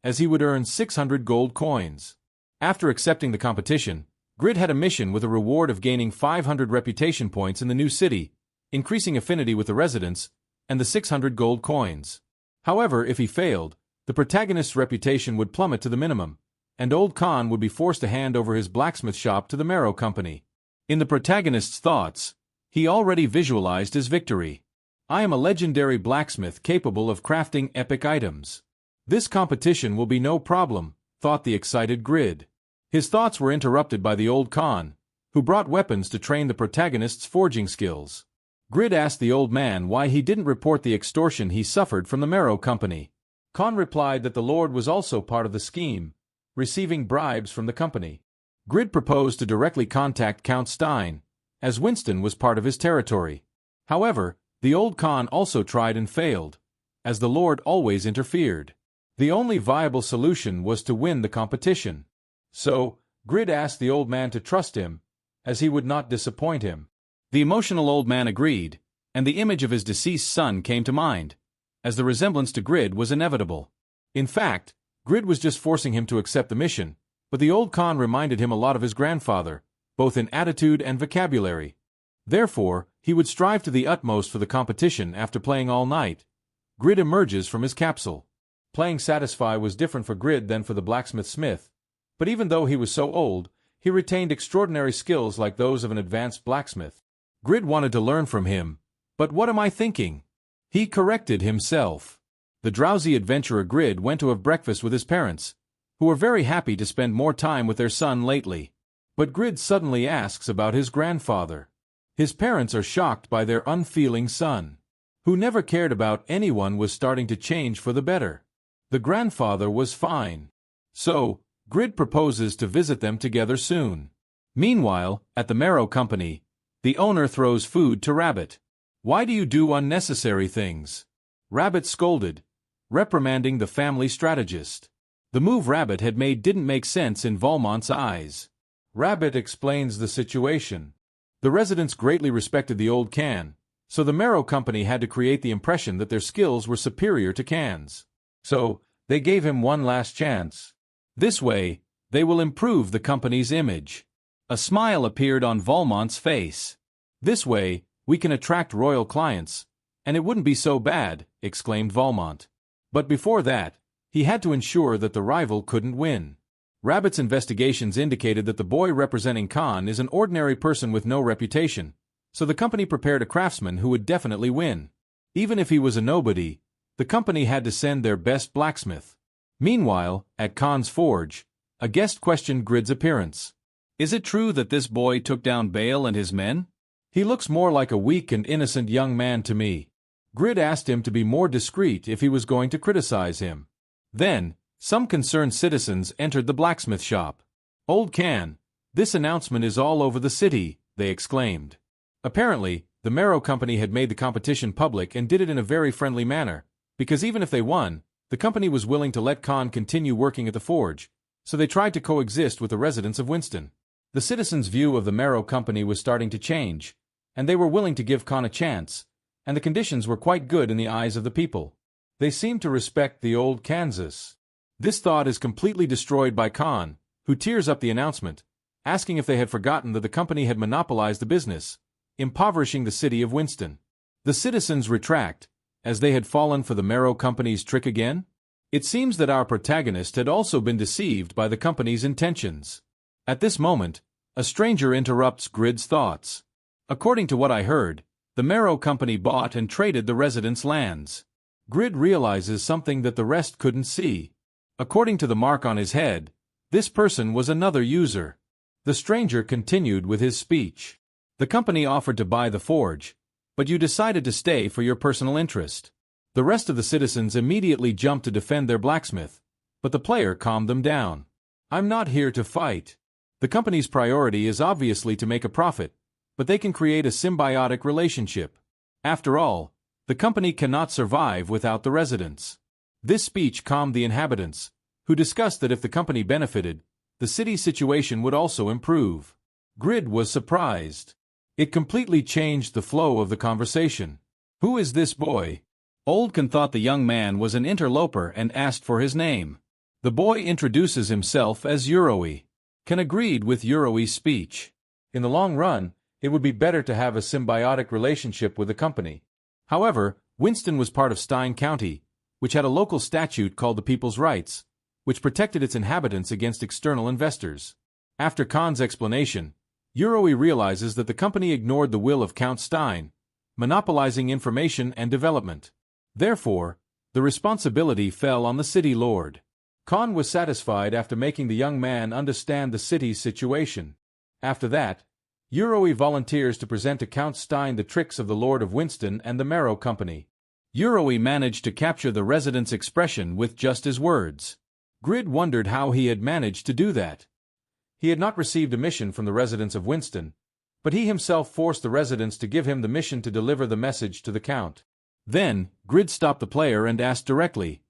[SPEAKER 1] as he would earn 600 gold coins. After accepting the competition, Grid had a mission with a reward of gaining 500 reputation points in the new city, increasing affinity with the residents, and the 600 gold coins. However, if he failed, the protagonist's reputation would plummet to the minimum, and Old Khan would be forced to hand over his blacksmith shop to the Marrow Company. In the protagonist's thoughts, he already visualized his victory. I am a legendary blacksmith capable of crafting epic items. This competition will be no problem, thought the excited Grid. His thoughts were interrupted by the Old Khan, who brought weapons to train the protagonist's forging skills. Grid asked the old man why he didn't report the extortion he suffered from the Marrow Company. Khan replied that the Lord was also part of the scheme, receiving bribes from the company. Grid proposed to directly contact Count Stein, as Winston was part of his territory. However, the old Khan also tried and failed, as the Lord always interfered. The only viable solution was to win the competition. So, Grid asked the old man to trust him, as he would not disappoint him. The emotional old man agreed, and the image of his deceased son came to mind, as the resemblance to Grid was inevitable. In fact, Grid was just forcing him to accept the mission, but the old Khan reminded him a lot of his grandfather, both in attitude and vocabulary. Therefore, he would strive to the utmost for the competition after playing all night. Grid emerges from his capsule. Playing Satisfy was different for Grid than for the blacksmith smith, but even though he was so old, he retained extraordinary skills like those of an advanced blacksmith. Grid wanted to learn from him, but what am I thinking? He corrected himself. The drowsy adventurer Grid went to have breakfast with his parents, who were very happy to spend more time with their son lately. But Grid suddenly asks about his grandfather. His parents are shocked by their unfeeling son, who never cared about anyone, was starting to change for the better. The grandfather was fine. So, Grid proposes to visit them together soon. Meanwhile, at the Marrow Company, the owner throws food to Rabbit. Why do you do unnecessary things? Rabbit scolded, reprimanding the family strategist. The move Rabbit had made didn't make sense in Valmont's eyes. Rabbit explains the situation. The residents greatly respected the old Khan, so the Marrow Company had to create the impression that their skills were superior to Khan's. So, they gave him one last chance. This way, they will improve the company's image. A smile appeared on Valmont's face. This way, we can attract royal clients, and it wouldn't be so bad, exclaimed Valmont. But before that, he had to ensure that the rival couldn't win. Rabbit's investigations indicated that the boy representing Khan is an ordinary person with no reputation, so the company prepared a craftsman who would definitely win. Even if he was a nobody, the company had to send their best blacksmith. Meanwhile, at Khan's forge, a guest questioned Grid's appearance. Is it true that this boy took down Bale and his men? He looks more like a weak and innocent young man to me. Grid asked him to be more discreet if he was going to criticize him. Then, some concerned citizens entered the blacksmith shop. Old Khan, this announcement is all over the city, they exclaimed. Apparently, the Marrow Company had made the competition public and did it in a very friendly manner, because even if they won, the company was willing to let Khan continue working at the forge, so they tried to coexist with the residents of Winston. The citizens' view of the Marrow Company was starting to change, and they were willing to give Khan a chance, and the conditions were quite good in the eyes of the people. They seemed to respect the old Kansas. This thought is completely destroyed by Khan, who tears up the announcement, asking if they had forgotten that the company had monopolized the business, impoverishing the city of Winston. The citizens retract, as they had fallen for the Marrow Company's trick again? It seems that our protagonist had also been deceived by the company's intentions. At this moment, a stranger interrupts Grid's thoughts. According to what I heard, the Marrow Company bought and traded the residents' lands. Grid realizes something that the rest couldn't see. According to the mark on his head, this person was another user. The stranger continued with his speech. The company offered to buy the forge, but you decided to stay for your personal interest. The rest of the citizens immediately jumped to defend their blacksmith, but the player calmed them down. I'm not here to fight. The company's priority is obviously to make a profit, but they can create a symbiotic relationship. After all, the company cannot survive without the residents. This speech calmed the inhabitants, who discussed that if the company benefited, the city's situation would also improve. Grid was surprised. It completely changed the flow of the conversation. "Who is this boy?" Oldkin thought the young man was an interloper and asked for his name. The boy introduces himself as Yoroi. Ken agreed with Yoroi's speech. In the long run, it would be better to have a symbiotic relationship with the company. However, Winston was part of Stein County, which had a local statute called the People's Rights, which protected its inhabitants against external investors. After Khan's explanation, Yoroi realizes that the company ignored the will of Count Stein, monopolizing information and development. Therefore, the responsibility fell on the city lord. Khan was satisfied after making the young man understand the city's situation. After that, Yoroi volunteers to present to Count Stein the tricks of the Lord of Winston and the Marrow Company. Yoroi managed to capture the resident's expression with just his words. Grid wondered how he had managed to do that. He had not received a mission from the residents of Winston, but he himself forced the residents to give him the mission to deliver the message to the Count. Then, Grid stopped the player and asked directly,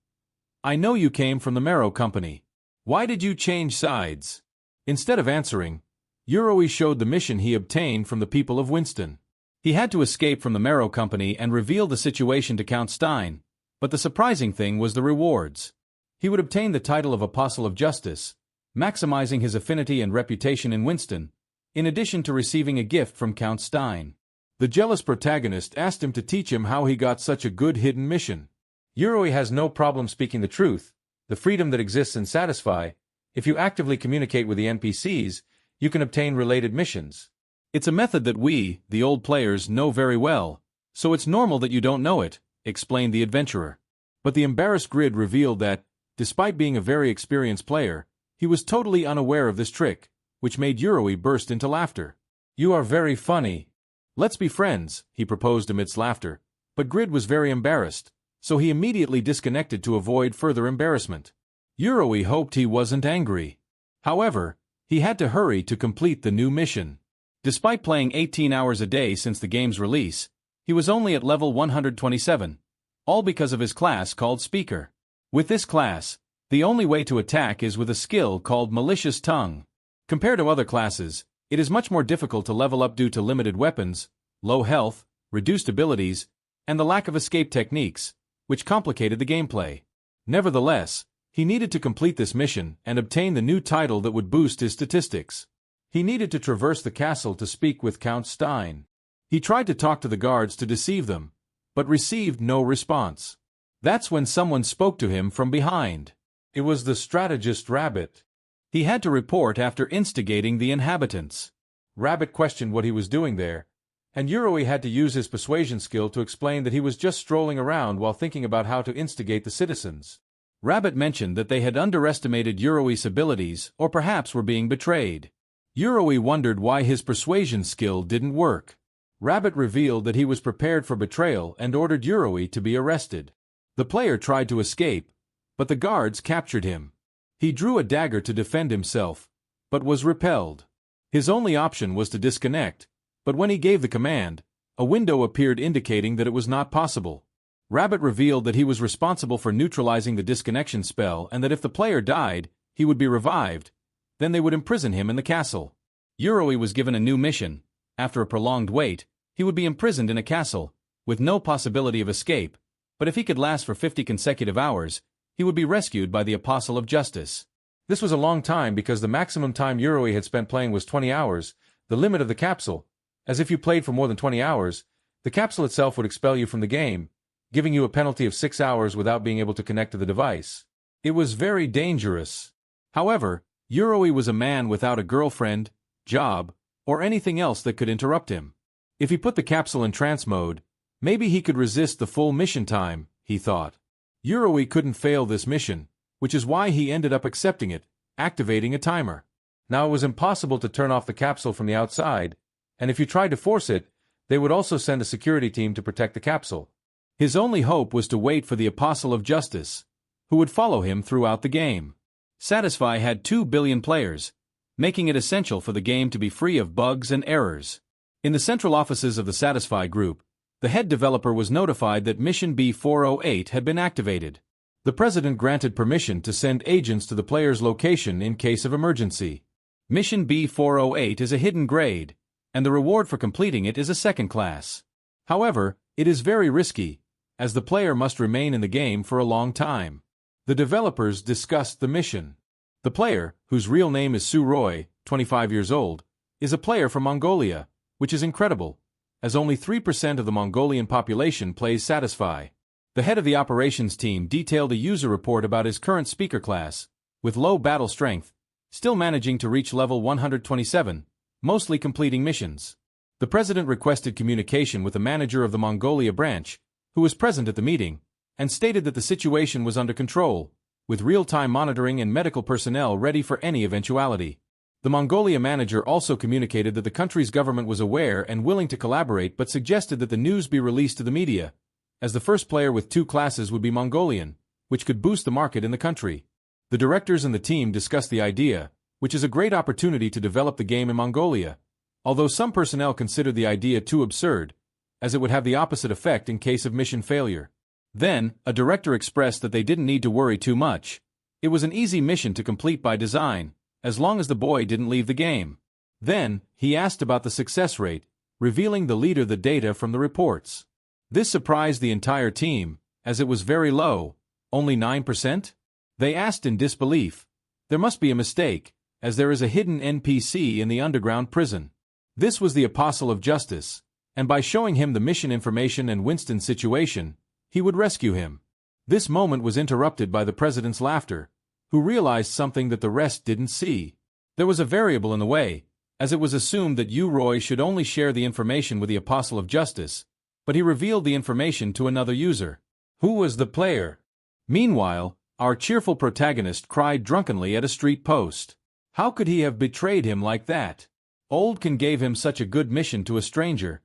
[SPEAKER 1] "I know you came from the Marrow Company. Why did you change sides?" Instead of answering, Yoroi showed the mission he obtained from the people of Winston. He had to escape from the Marrow Company and reveal the situation to Count Stein, but the surprising thing was the rewards. He would obtain the title of Apostle of Justice, maximizing his affinity and reputation in Winston, in addition to receiving a gift from Count Stein. The jealous protagonist asked him to teach him how he got such a good hidden mission. Yoroi has no problem speaking the truth, the freedom that exists in Satisfy. If you actively communicate with the NPCs, you can obtain related missions. It's a method that we, the old players, know very well, so it's normal that you don't know it, explained the adventurer. But the embarrassed Grid revealed that, despite being a very experienced player, he was totally unaware of this trick, which made Yoroi burst into laughter. "You are very funny. Let's be friends," he proposed amidst laughter, but Grid was very embarrassed, so he immediately disconnected to avoid further embarrassment. Yoroi hoped he wasn't angry. However, he had to hurry to complete the new mission. Despite playing 18 hours a day since the game's release, he was only at level 127, all because of his class called Speaker. With this class, the only way to attack is with a skill called Malicious Tongue. Compared to other classes, it is much more difficult to level up due to limited weapons, low health, reduced abilities, and the lack of escape techniques, which complicated the gameplay. Nevertheless, he needed to complete this mission and obtain the new title that would boost his statistics. He needed to traverse the castle to speak with Count Stein. He tried to talk to the guards to deceive them, but received no response. That's when someone spoke to him from behind. It was the strategist Rabbit. He had to report after instigating the inhabitants. Rabbit questioned what he was doing there, and Yoroi had to use his persuasion skill to explain that he was just strolling around while thinking about how to instigate the citizens. Rabbit mentioned that they had underestimated Yoroi's abilities or perhaps were being betrayed. Yoroi wondered why his persuasion skill didn't work. Rabbit revealed that he was prepared for betrayal and ordered Yoroi to be arrested. The player tried to escape, but the guards captured him. He drew a dagger to defend himself, but was repelled. His only option was to disconnect, but when he gave the command, a window appeared indicating that it was not possible. Rabbit revealed that he was responsible for neutralizing the disconnection spell and that if the player died, he would be revived. Then they would imprison him in the castle. Yoroi was given a new mission. After a prolonged wait, he would be imprisoned in a castle, with no possibility of escape, but if he could last for 50 consecutive hours, he would be rescued by the Apostle of Justice. This was a long time because the maximum time Yoroi had spent playing was 20 hours, the limit of the capsule, as if you played for more than 20 hours, the capsule itself would expel you from the game, giving you a penalty of 6 hours without being able to connect to the device. It was very dangerous. However, Yoroi was a man without a girlfriend, job, or anything else that could interrupt him. If he put the capsule in trance mode, maybe he could resist the full mission time, he thought. Yoroi couldn't fail this mission, which is why he ended up accepting it, activating a timer. Now it was impossible to turn off the capsule from the outside, and if you tried to force it, they would also send a security team to protect the capsule. His only hope was to wait for the Apostle of Justice, who would follow him throughout the game. Satisfy had 2 billion players, making it essential for the game to be free of bugs and errors. In the central offices of the Satisfy group, the head developer was notified that Mission B408 had been activated. The president granted permission to send agents to the player's location in case of emergency. Mission B408 is a hidden grade, and the reward for completing it is a second class. However, it is very risky, as the player must remain in the game for a long time. The developers discussed the mission. The player, whose real name is Su Roy, 25 years old, is a player from Mongolia, which is incredible, as only 3% of the Mongolian population plays Satisfy. The head of the operations team detailed a user report about his current speaker class, with low battle strength, still managing to reach level 127, mostly completing missions. The president requested communication with the manager of the Mongolia branch, who was present at the meeting, and stated that the situation was under control, with real-time monitoring and medical personnel ready for any eventuality. The Mongolia manager also communicated that the country's government was aware and willing to collaborate but suggested that the news be released to the media, as the first player with 2 classes would be Mongolian, which could boost the market in the country. The directors and the team discussed the idea, which is a great opportunity to develop the game in Mongolia, although some personnel considered the idea too absurd, as it would have the opposite effect in case of mission failure. Then, a director expressed that they didn't need to worry too much. It was an easy mission to complete by design, as long as the boy didn't leave the game. Then, he asked about the success rate, revealing the leader the data from the reports. This surprised the entire team, as it was very low, only 9%? They asked in disbelief. There must be a mistake, as there is a hidden NPC in the underground prison. This was the Apostle of Justice, and by showing him the mission information and Winston's situation, he would rescue him. This moment was interrupted by the president's laughter, who realized something that the rest didn't see. There was a variable in the way, as it was assumed that Yu Roy should only share the information with the Apostle of Justice, but he revealed the information to another user. Who was the player? Meanwhile, our cheerful protagonist cried drunkenly at a street post. How could he have betrayed him like that? Oldkin gave him such a good mission to a stranger,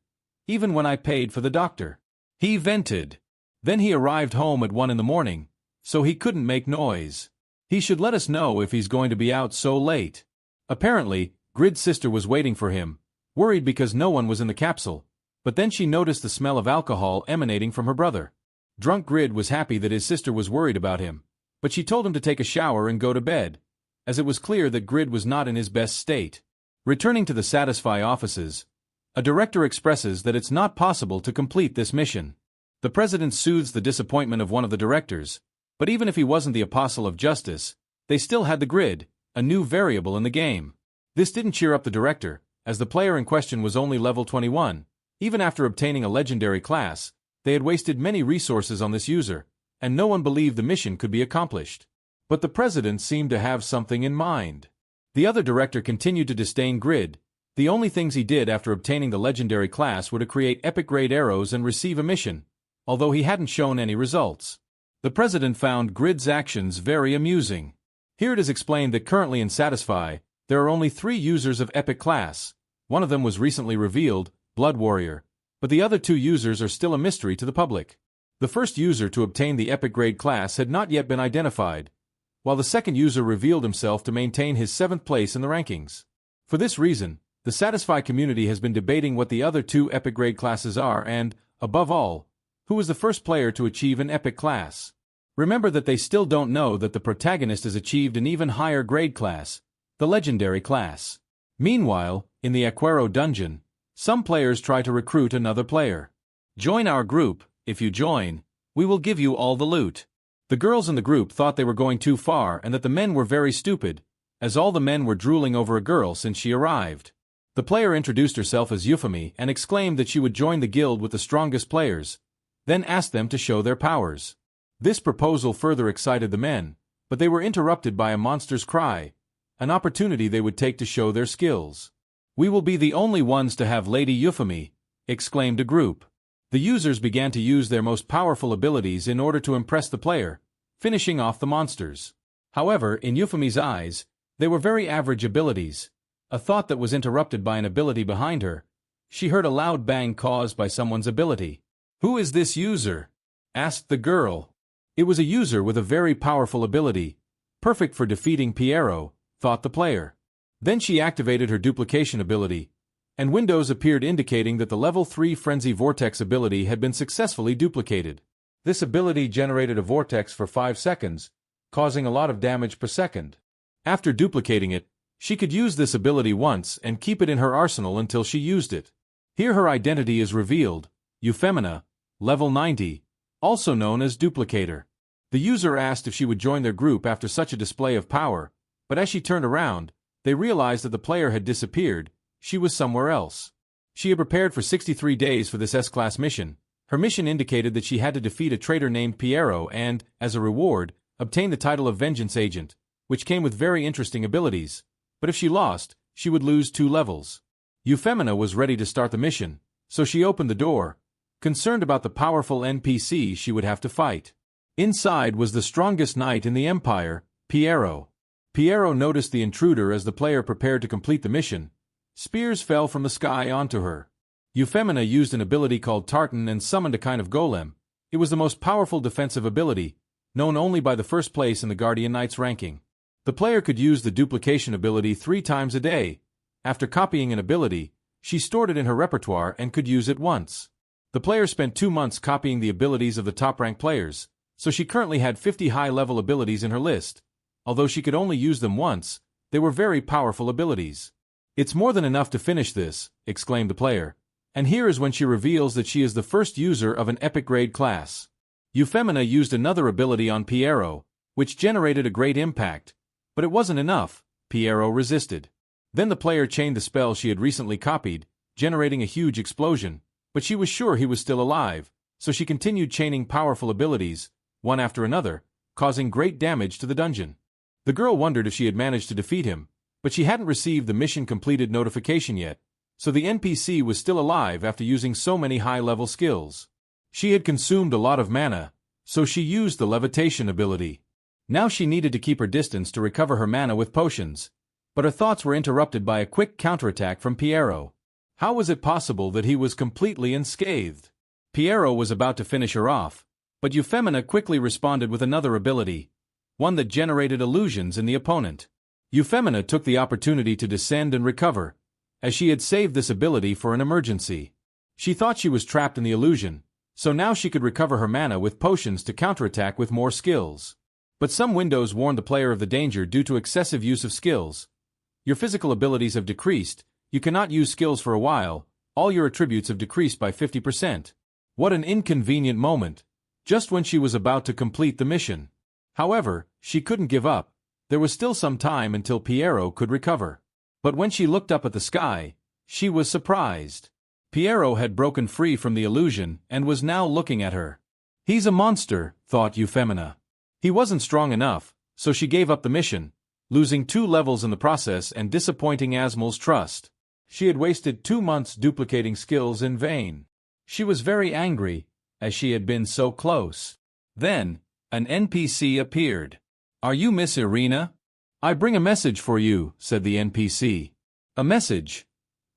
[SPEAKER 1] even when I paid for the doctor. He vented. Then he arrived home at 1 in the morning, so he couldn't make noise. He should let us know if he's going to be out so late. Apparently, Grid's sister was waiting for him, worried because no one was in the capsule, but then she noticed the smell of alcohol emanating from her brother. Drunk Grid was happy that his sister was worried about him, but she told him to take a shower and go to bed, as it was clear that Grid was not in his best state. Returning to the Satisfy offices, a director expresses that it's not possible to complete this mission. The president soothes the disappointment of one of the directors, but even if he wasn't the Apostle of Justice, they still had the Grid, a new variable in the game. This didn't cheer up the director, as the player in question was only level 21. Even after obtaining a legendary class, they had wasted many resources on this user, and no one believed the mission could be accomplished. But the president seemed to have something in mind. The other director continued to disdain Grid. The only things he did after obtaining the legendary class were to create epic-grade arrows and receive a mission, although he hadn't shown any results. The president found Grid's actions very amusing. Here it is explained that currently in Satisfy, there are only 3 users of epic class. One of them was recently revealed, Blood Warrior, but the other 2 users are still a mystery to the public. The first user to obtain the epic grade class had not yet been identified, while the second user revealed himself to maintain his 7th place in the rankings. For this reason, the Satisfy community has been debating what the other 2 epic grade classes are and, above all, who was the first player to achieve an epic class. Remember that they still don't know that the protagonist has achieved an even higher grade class, the legendary class. Meanwhile, in the Aquero dungeon, some players try to recruit another player. Join our group. If you join, we will give you all the loot. The girls in the group thought they were going too far and that the men were very stupid, as all the men were drooling over a girl since she arrived. The player introduced herself as Euphemy and exclaimed that she would join the guild with the strongest players, then asked them to show their powers. This proposal further excited the men, but they were interrupted by a monster's cry, an opportunity they would take to show their skills. "We will be the only ones to have Lady Euphemy," exclaimed a group. The users began to use their most powerful abilities in order to impress the player, finishing off the monsters. However, in Euphemy's eyes, they were very average abilities, a thought that was interrupted by an ability behind her. She heard a loud bang caused by someone's ability. "Who is this user?" asked the girl. It was a user with a very powerful ability, perfect for defeating Piero, thought the player. Then she activated her duplication ability, and windows appeared indicating that the level 3 Frenzy Vortex ability had been successfully duplicated. This ability generated a vortex for 5 seconds, causing a lot of damage per second. After duplicating it, She could use this ability once and keep it in her arsenal until she used it. Here her identity is revealed, Euphemina, level 90, also known as Duplicator. The user asked if she would join their group after such a display of power, but as she turned around, they realized that the player had disappeared. She was somewhere else. She had prepared for 63 days for this S-class mission. Her mission indicated that she had to defeat a traitor named Piero and, as a reward, obtain the title of Vengeance Agent, which came with very interesting abilities. But if she lost, she would lose 2 levels. Euphemina was ready to start the mission, so she opened the door, concerned about the powerful NPC she would have to fight. Inside was the strongest knight in the Empire, Piero. Piero noticed the intruder as the player prepared to complete the mission. Spears fell from the sky onto her. Euphemina used an ability called Tartan and summoned a kind of golem. It was the most powerful defensive ability, known only by the first place in the Guardian Knight's ranking. The player could use the duplication ability 3 times a day. After copying an ability, she stored it in her repertoire and could use it once. The player spent 2 months copying the abilities of the top-ranked players, so she currently had 50 high-level abilities in her list. Although she could only use them once, they were very powerful abilities. "It's more than enough to finish this," exclaimed the player. And here is when she reveals that she is the first user of an epic grade class. Euphemina used another ability on Piero, which generated a great impact. But it wasn't enough. Piero resisted. Then the player chained the spell she had recently copied, generating a huge explosion, but she was sure he was still alive, so she continued chaining powerful abilities, one after another, causing great damage to the dungeon. The girl wondered if she had managed to defeat him, but she hadn't received the mission completed notification yet, so the NPC was still alive after using so many high-level skills. She had consumed a lot of mana, so she used the levitation ability. Now she needed to keep her distance to recover her mana with potions, but her thoughts were interrupted by a quick counterattack from Piero. How was it possible that he was completely unscathed? Piero was about to finish her off, but Euphemina quickly responded with another ability, one that generated illusions in the opponent. Euphemina took the opportunity to descend and recover, as she had saved this ability for an emergency. She thought she was trapped in the illusion, so now she could recover her mana with potions to counterattack with more skills. But some windows warned the player of the danger due to excessive use of skills. Your physical abilities have decreased, you cannot use skills for a while, all your attributes have decreased by 50%. What an inconvenient moment, just when she was about to complete the mission. However, she couldn't give up. There was still some time until Piero could recover. But when she looked up at the sky, she was surprised. Piero had broken free from the illusion and was now looking at her. He's a monster, thought Euphemina. He wasn't strong enough, so she gave up the mission, losing 2 levels in the process and disappointing Asmal's trust. She had wasted 2 months duplicating skills in vain. She was very angry, as she had been so close. Then, an NPC appeared. "Are you Miss Irina?" "I bring a message for you," said the NPC. "A message?"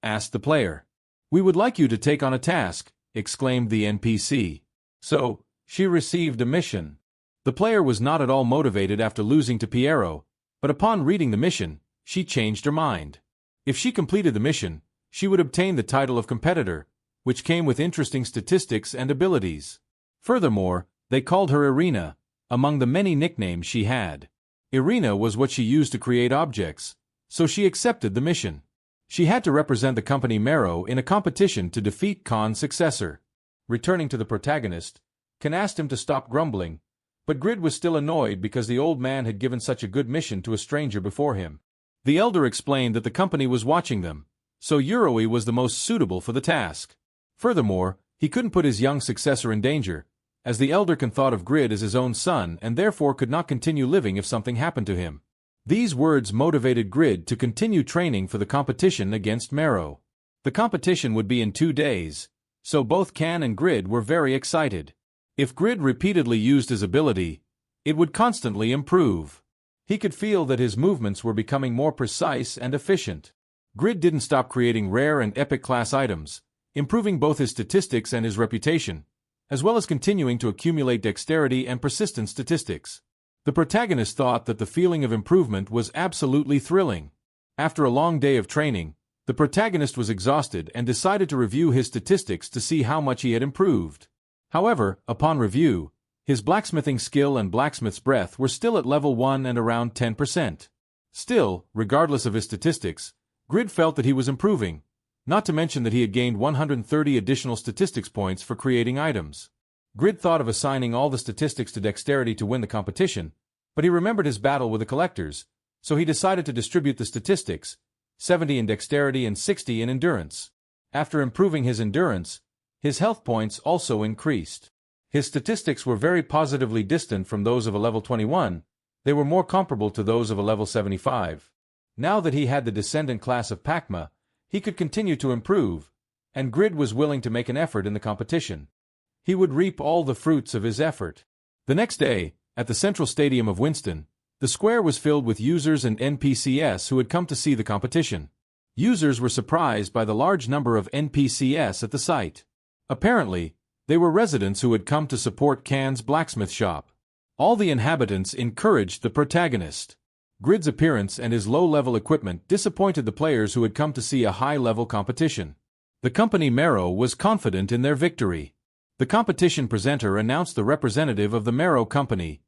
[SPEAKER 1] asked the player. "We would like you to take on a task," exclaimed the NPC. So, she received a mission. The player was not at all motivated after losing to Piero, but upon reading the mission, she changed her mind. If she completed the mission, she would obtain the title of competitor, which came with interesting statistics and abilities. Furthermore, they called her Irina, among the many nicknames she had. Irina was what she used to create objects, so she accepted the mission. She had to represent the company Mero in a competition to defeat Khan's successor. Returning to the protagonist, Khan asked him to stop grumbling, but Grid was still annoyed because the old man had given such a good mission to a stranger before him. The elder explained that the company was watching them, so Yuroi was the most suitable for the task. Furthermore, he couldn't put his young successor in danger, as the elder Khan thought of Grid as his own son and therefore could not continue living if something happened to him. These words motivated Grid to continue training for the competition against Mero. The competition would be in 2 days, so both Khan and Grid were very excited. If Grid repeatedly used his ability, it would constantly improve. He could feel that his movements were becoming more precise and efficient. Grid didn't stop creating rare and epic class items, improving both his statistics and his reputation, as well as continuing to accumulate dexterity and persistence statistics. The protagonist thought that the feeling of improvement was absolutely thrilling. After a long day of training, the protagonist was exhausted and decided to review his statistics to see how much he had improved. However, upon review, his blacksmithing skill and blacksmith's breath were still at level 1 and around 10%. Still, regardless of his statistics, Grid felt that he was improving, not to mention that he had gained 130 additional statistics points for creating items. Grid thought of assigning all the statistics to dexterity to win the competition, but he remembered his battle with the collectors, so he decided to distribute the statistics, 70 in dexterity and 60 in endurance. After improving his endurance, his health points also increased. His statistics were very positively distant from those of a level 21, they were more comparable to those of a level 75. Now that he had the descendant class of Pakma, he could continue to improve, and Grid was willing to make an effort in the competition. He would reap all the fruits of his effort. The next day, at the central stadium of Winston, the square was filled with users and NPCs who had come to see the competition. Users were surprised by the large number of NPCs at the site. Apparently, they were residents who had come to support Can's blacksmith shop. All the inhabitants encouraged the protagonist. Grid's appearance and his low-level equipment disappointed the players who had come to see a high-level competition. The company Marrow was confident in their victory. The competition presenter announced the representative of the Marrow company,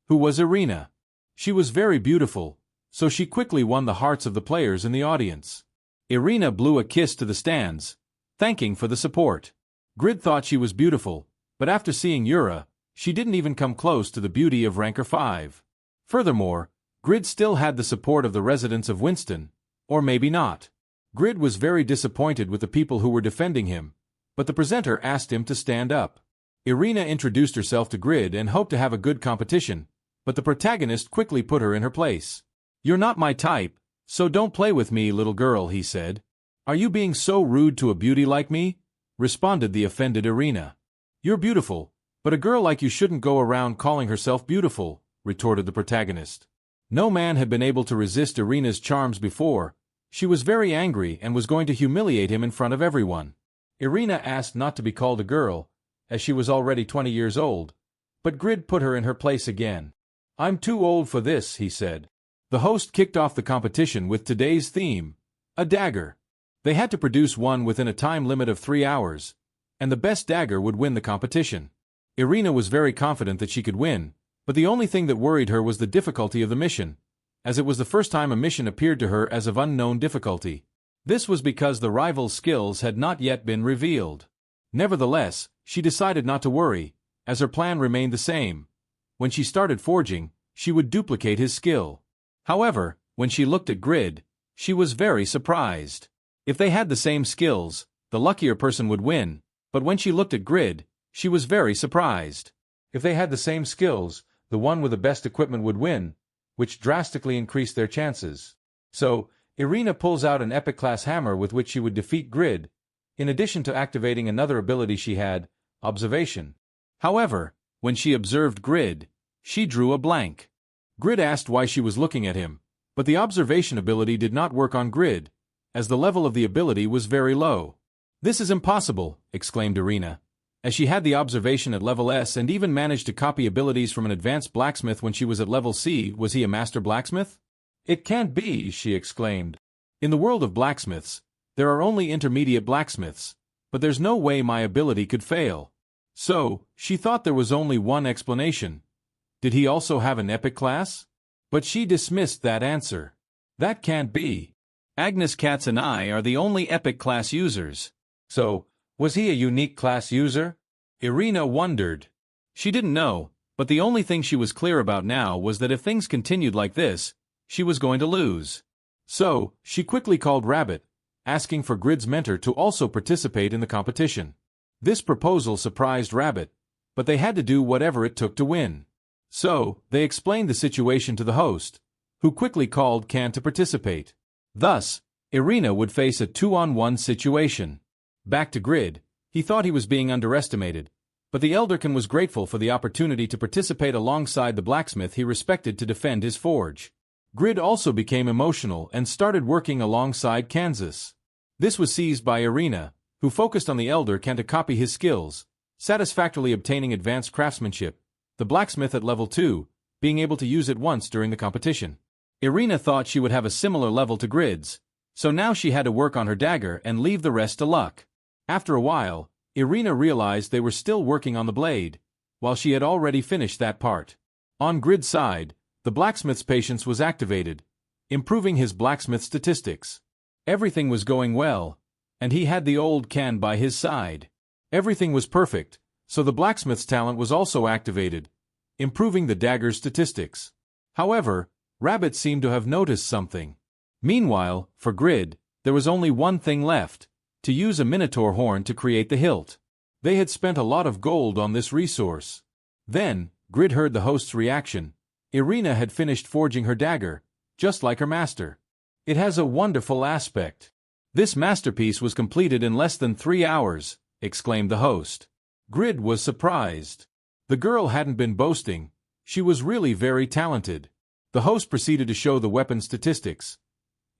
[SPEAKER 1] who was Irina. She was very beautiful, so she quickly won the hearts of the players in the audience. Irina blew a kiss to the stands, thanking for the support. Grid thought she was beautiful, but after seeing Yura, she didn't even come close to the beauty of Ranker 5. Furthermore, Grid still had the support of the residents of Winston, or maybe not. Grid was very disappointed with the people who were defending him, but the presenter asked him to stand up. Irina introduced herself to Grid and hoped to have a good competition, but the protagonist quickly put her in her place. "You're not my type, so don't play with me, little girl," he said. "Are you being so rude to a beauty like me?" responded the offended Irina. "You're beautiful, but a girl like you shouldn't go around calling herself beautiful," retorted the protagonist. No man had been able to resist Irina's charms before. She was very angry and was going to humiliate him in front of everyone. Irina asked not to be called a girl, as she was already 20 years old, but Grid put her in her place again. "I'm too old for this," he said. The host kicked off the competition with today's theme, a dagger. They had to produce one within a time limit of 3 hours, and the best dagger would win the competition. Irina was very confident that she could win, but the only thing that worried her was the difficulty of the mission, as it was the first time a mission appeared to her as of unknown difficulty. This was because the rival's skills had not yet been revealed. Nevertheless, she decided not to worry, as her plan remained the same. When she started forging, she would duplicate his skill. However, when she looked at Grid, she was very surprised. If they had the same skills, the luckier person would win, but when she looked at Grid, she was very surprised. If they had the same skills, the one with the best equipment would win, which drastically increased their chances. So, Irina pulls out an epic-class hammer with which she would defeat Grid, in addition to activating another ability she had, observation. However, when she observed Grid, she drew a blank. Grid asked why she was looking at him, but the observation ability did not work on Grid, as the level of the ability was very low. "This is impossible," exclaimed Irina, as she had the observation at level S and even managed to copy abilities from an advanced blacksmith when she was at level C. Was he a master blacksmith? "It can't be," she exclaimed. "In the world of blacksmiths, there are only intermediate blacksmiths, but there's no way my ability could fail." So, she thought there was only one explanation. Did he also have an epic class? But she dismissed that answer. That can't be. Agnes Katz and I are the only epic class users. So, was he a unique class user? Irina wondered. She didn't know, but the only thing she was clear about now was that if things continued like this, she was going to lose. So, she quickly called Rabbit, asking for Grid's mentor to also participate in the competition. This proposal surprised Rabbit, but they had to do whatever it took to win. So, they explained the situation to the host, who quickly called Can to participate. Thus, Irina would face a 2-on-1 situation. Back to Grid, he thought he was being underestimated, but the Elderkin was grateful for the opportunity to participate alongside the blacksmith he respected to defend his forge. Grid also became emotional and started working alongside Kansas. This was seized by Irina, who focused on the Elderkin to copy his skills, satisfactorily obtaining advanced craftsmanship, the blacksmith at level 2, being able to use it once during the competition. Irina thought she would have a similar level to Grid's, so now she had to work on her dagger and leave the rest to luck. After a while, Irina realized they were still working on the blade, while she had already finished that part. On Grid's side, the blacksmith's patience was activated, improving his blacksmith statistics. Everything was going well, and he had the old Can by his side. Everything was perfect, so the blacksmith's talent was also activated, improving the dagger's statistics. However, Rabbit seemed to have noticed something. Meanwhile, for Grid, there was only one thing left: to use a minotaur horn to create the hilt. They had spent a lot of gold on this resource. Then, Grid heard the host's reaction. Irina had finished forging her dagger, just like her master. It has a wonderful aspect. This masterpiece was completed in less than 3 hours, exclaimed the host. Grid was surprised. The girl hadn't been boasting. She was really very talented. The host proceeded to show the weapon statistics.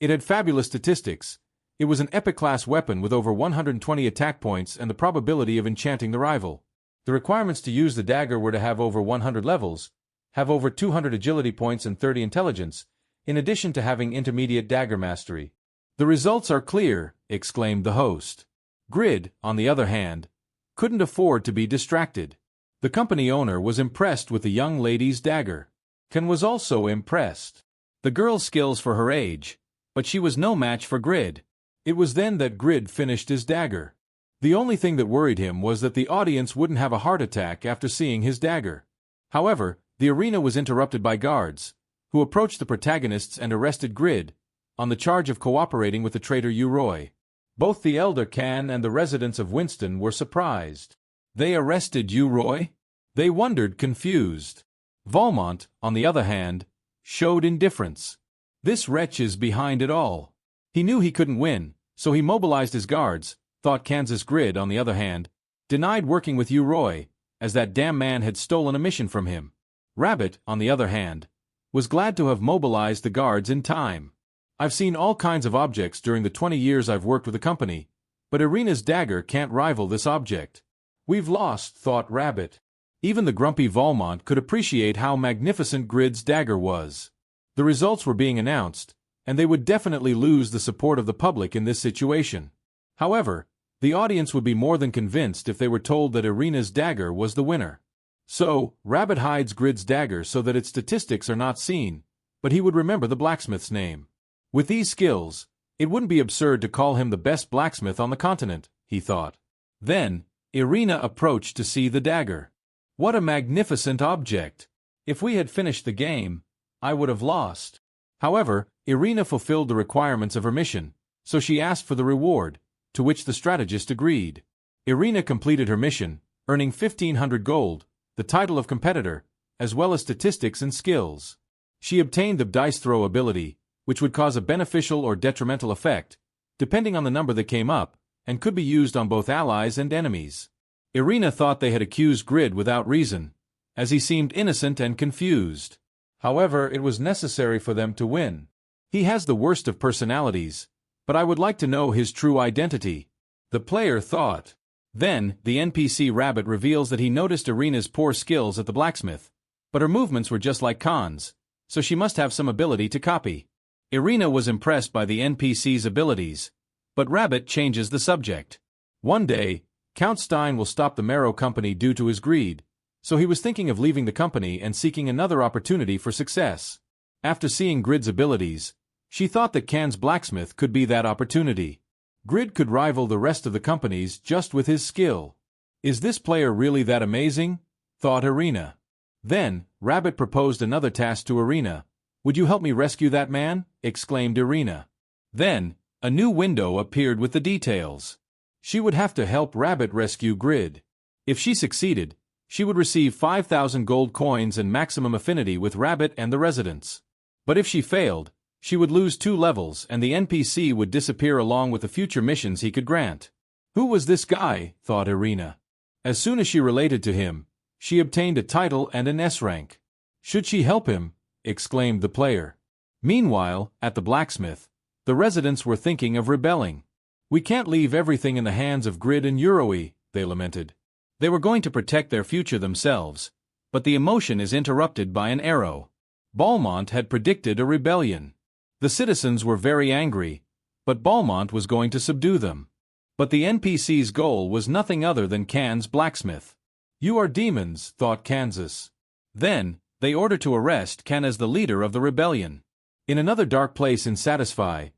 [SPEAKER 1] It had fabulous statistics. It was an epic-class weapon with over 120 attack points and the probability of enchanting the rival. The requirements to use the dagger were to have over 100 levels, have over 200 agility points and 30 intelligence, in addition to having intermediate dagger mastery. The results are clear, exclaimed the host. Grid, on the other hand, couldn't afford to be distracted. The company owner was impressed with the young lady's dagger. Ken was also impressed. The girl's skills for her age, but she was no match for Grid. It was then that Grid finished his dagger. The only thing that worried him was that the audience wouldn't have a heart attack after seeing his dagger. However, the arena was interrupted by guards, who approached the protagonists and arrested Grid, on the charge of cooperating with the traitor Uroi. Both the elder Can and the residents of Winston were surprised. They arrested Uroi? They wondered, confused. Valmont, on the other hand, showed indifference. This wretch is behind it all. He knew he couldn't win, so he mobilized his guards, thought Kansas. Grid, on the other hand, denied working with Uroi, as that damn man had stolen a mission from him. Rabbit, on the other hand, was glad to have mobilized the guards in time. I've seen all kinds of objects during the 20 years I've worked with the company, but Irina's dagger can't rival this object. We've lost, thought Rabbit. Even the grumpy Valmont could appreciate how magnificent Grid's dagger was. The results were being announced, and they would definitely lose the support of the public in this situation. However, the audience would be more than convinced if they were told that Irina's dagger was the winner. So, Rabbit hides Grid's dagger so that its statistics are not seen, but he would remember the blacksmith's name. With these skills, it wouldn't be absurd to call him the best blacksmith on the continent, he thought. Then, Irina approached to see the dagger. What a magnificent object! If we had finished the game, I would have lost. However, Irina fulfilled the requirements of her mission, so she asked for the reward, to which the strategist agreed. Irina completed her mission, earning 1,500 gold, the title of competitor, as well as statistics and skills. She obtained the dice throw ability, which would cause a beneficial or detrimental effect, depending on the number that came up, and could be used on both allies and enemies. Irina thought they had accused Grid without reason, as he seemed innocent and confused. However, it was necessary for them to win. He has the worst of personalities, but I would like to know his true identity, the player thought. Then, the NPC Rabbit reveals that he noticed Irina's poor skills at the blacksmith, but her movements were just like Khan's, so she must have some ability to copy. Irina was impressed by the NPC's abilities, but Rabbit changes the subject. One day, Count Stein will stop the Marrow Company due to his greed, so he was thinking of leaving the company and seeking another opportunity for success. After seeing Grid's abilities, she thought that Can's blacksmith could be that opportunity. Grid could rival the rest of the companies just with his skill. Is this player really that amazing? Thought Irina. Then, Rabbit proposed another task to Irina. Would you help me rescue that man? Exclaimed Irina. Then, a new window appeared with the details. She would have to help Rabbit rescue Grid. If she succeeded, she would receive 5,000 gold coins and maximum affinity with Rabbit and the residents. But if she failed, she would lose 2 levels and the NPC would disappear along with the future missions he could grant. Who was this guy? Thought Irina. As soon as she related to him, she obtained a title and an S rank. Should she help him? Exclaimed the player. Meanwhile, at the blacksmith, the residents were thinking of rebelling. We can't leave everything in the hands of Grid and Uroi, they lamented. They were going to protect their future themselves, but the emotion is interrupted by an arrow. Balmont had predicted a rebellion. The citizens were very angry, but Balmont was going to subdue them. But the NPC's goal was nothing other than Can's blacksmith. You are demons, thought Kansas. Then, they ordered to arrest Can as the leader of the rebellion. In another dark place in Satisfy,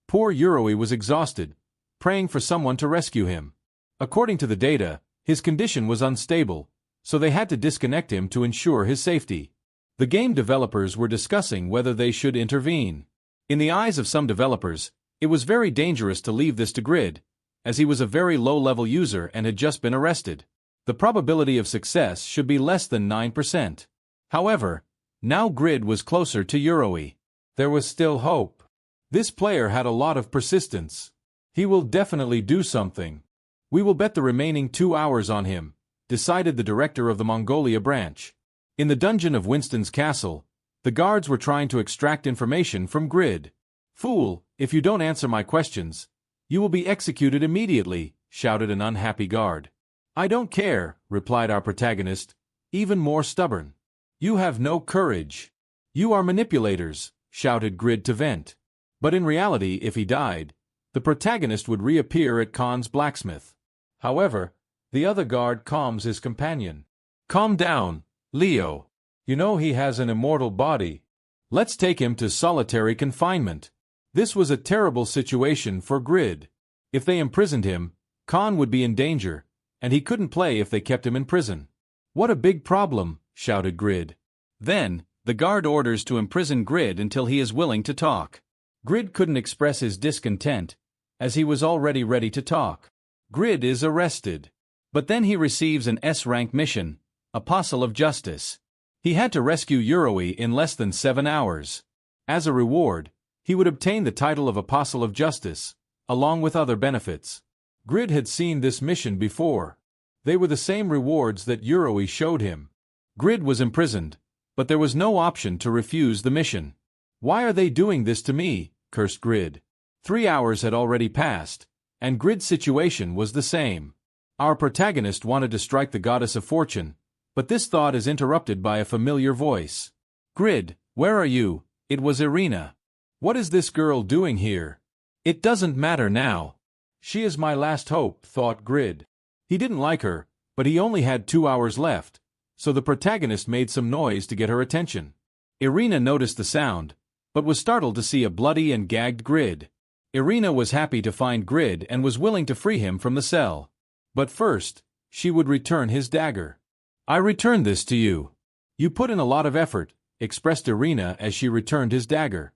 [SPEAKER 1] poor Yoroi was exhausted, praying for someone to rescue him. According to the data, his condition was unstable, so they had to disconnect him to ensure his safety. The game developers were discussing whether they should intervene. In the eyes of some developers, it was very dangerous to leave this to Grid, as he was a very low-level user and had just been arrested. The probability of success should be less than 9%. However, now Grid was closer to Yoroi. There was still hope. This player had a lot of persistence. He will definitely do something. We will bet the remaining 2 hours on him, decided the director of the Mongolia branch. In the dungeon of Winston's castle, the guards were trying to extract information from Grid. "Fool, if you don't answer my questions, you will be executed immediately," shouted an unhappy guard. "I don't care," replied our protagonist, even more stubborn. "You have no courage. You are manipulators," shouted Grid to vent. But in reality, if he died, the protagonist would reappear at Khan's blacksmith. However, the other guard calms his companion. "Calm down, Leo. You know he has an immortal body. Let's take him to solitary confinement." This was a terrible situation for Grid. If they imprisoned him, Khan would be in danger, and he couldn't play if they kept him in prison. "What a big problem," shouted Grid. Then, the guard orders to imprison Grid until he is willing to talk. Grid couldn't express his discontent, as he was already ready to talk. Grid is arrested. But then he receives an S-rank mission, Apostle of Justice. He had to rescue Yoroi in less than 7 hours. As a reward, he would obtain the title of Apostle of Justice, along with other benefits. Grid had seen this mission before. They were the same rewards that Yoroi showed him. Grid was imprisoned, but there was no option to refuse the mission. "Why are they doing this to me?" cursed Grid. 3 hours had already passed, and Grid's situation was the same. Our protagonist wanted to strike the goddess of fortune, but this thought is interrupted by a familiar voice. "Grid, where are you?" It was Irina. "What is this girl doing here?" "It doesn't matter now. She is my last hope," thought Grid. He didn't like her, but he only had 2 hours left, so the protagonist made some noise to get her attention. Irina noticed the sound, but was startled to see a bloody and gagged Grid. Irina was happy to find Grid and was willing to free him from the cell. But first, she would return his dagger. "I return this to you. You put in a lot of effort," expressed Irina as she returned his dagger.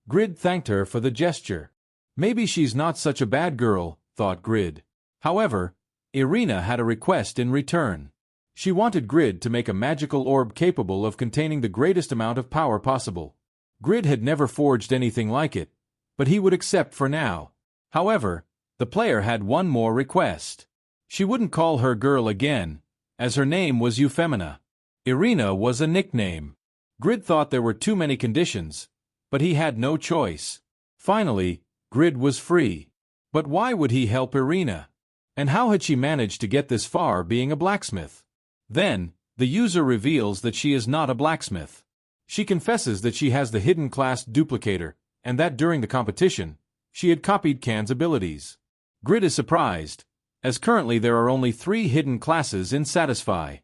[SPEAKER 1] Grid thanked her for the gesture. Maybe she's not such a bad girl, thought Grid. However, Irina had a request in return. She wanted Grid to make a magical orb capable of containing the greatest amount of power possible. Grid had never forged anything like it, but he would accept for now. However, the player had one more request. She wouldn't call her girl again, as her name was Euphemina. Irina was a nickname. Grid thought there were too many conditions, but he had no choice. Finally, Grid was free. But why would he help Irina? And how had she managed to get this far being a blacksmith? Then, the user reveals that she is not a blacksmith. She confesses that she has the hidden class duplicator, and that during the competition, she had copied Khan's abilities. Grid is surprised, as currently there are only 3 hidden classes in Satisfy.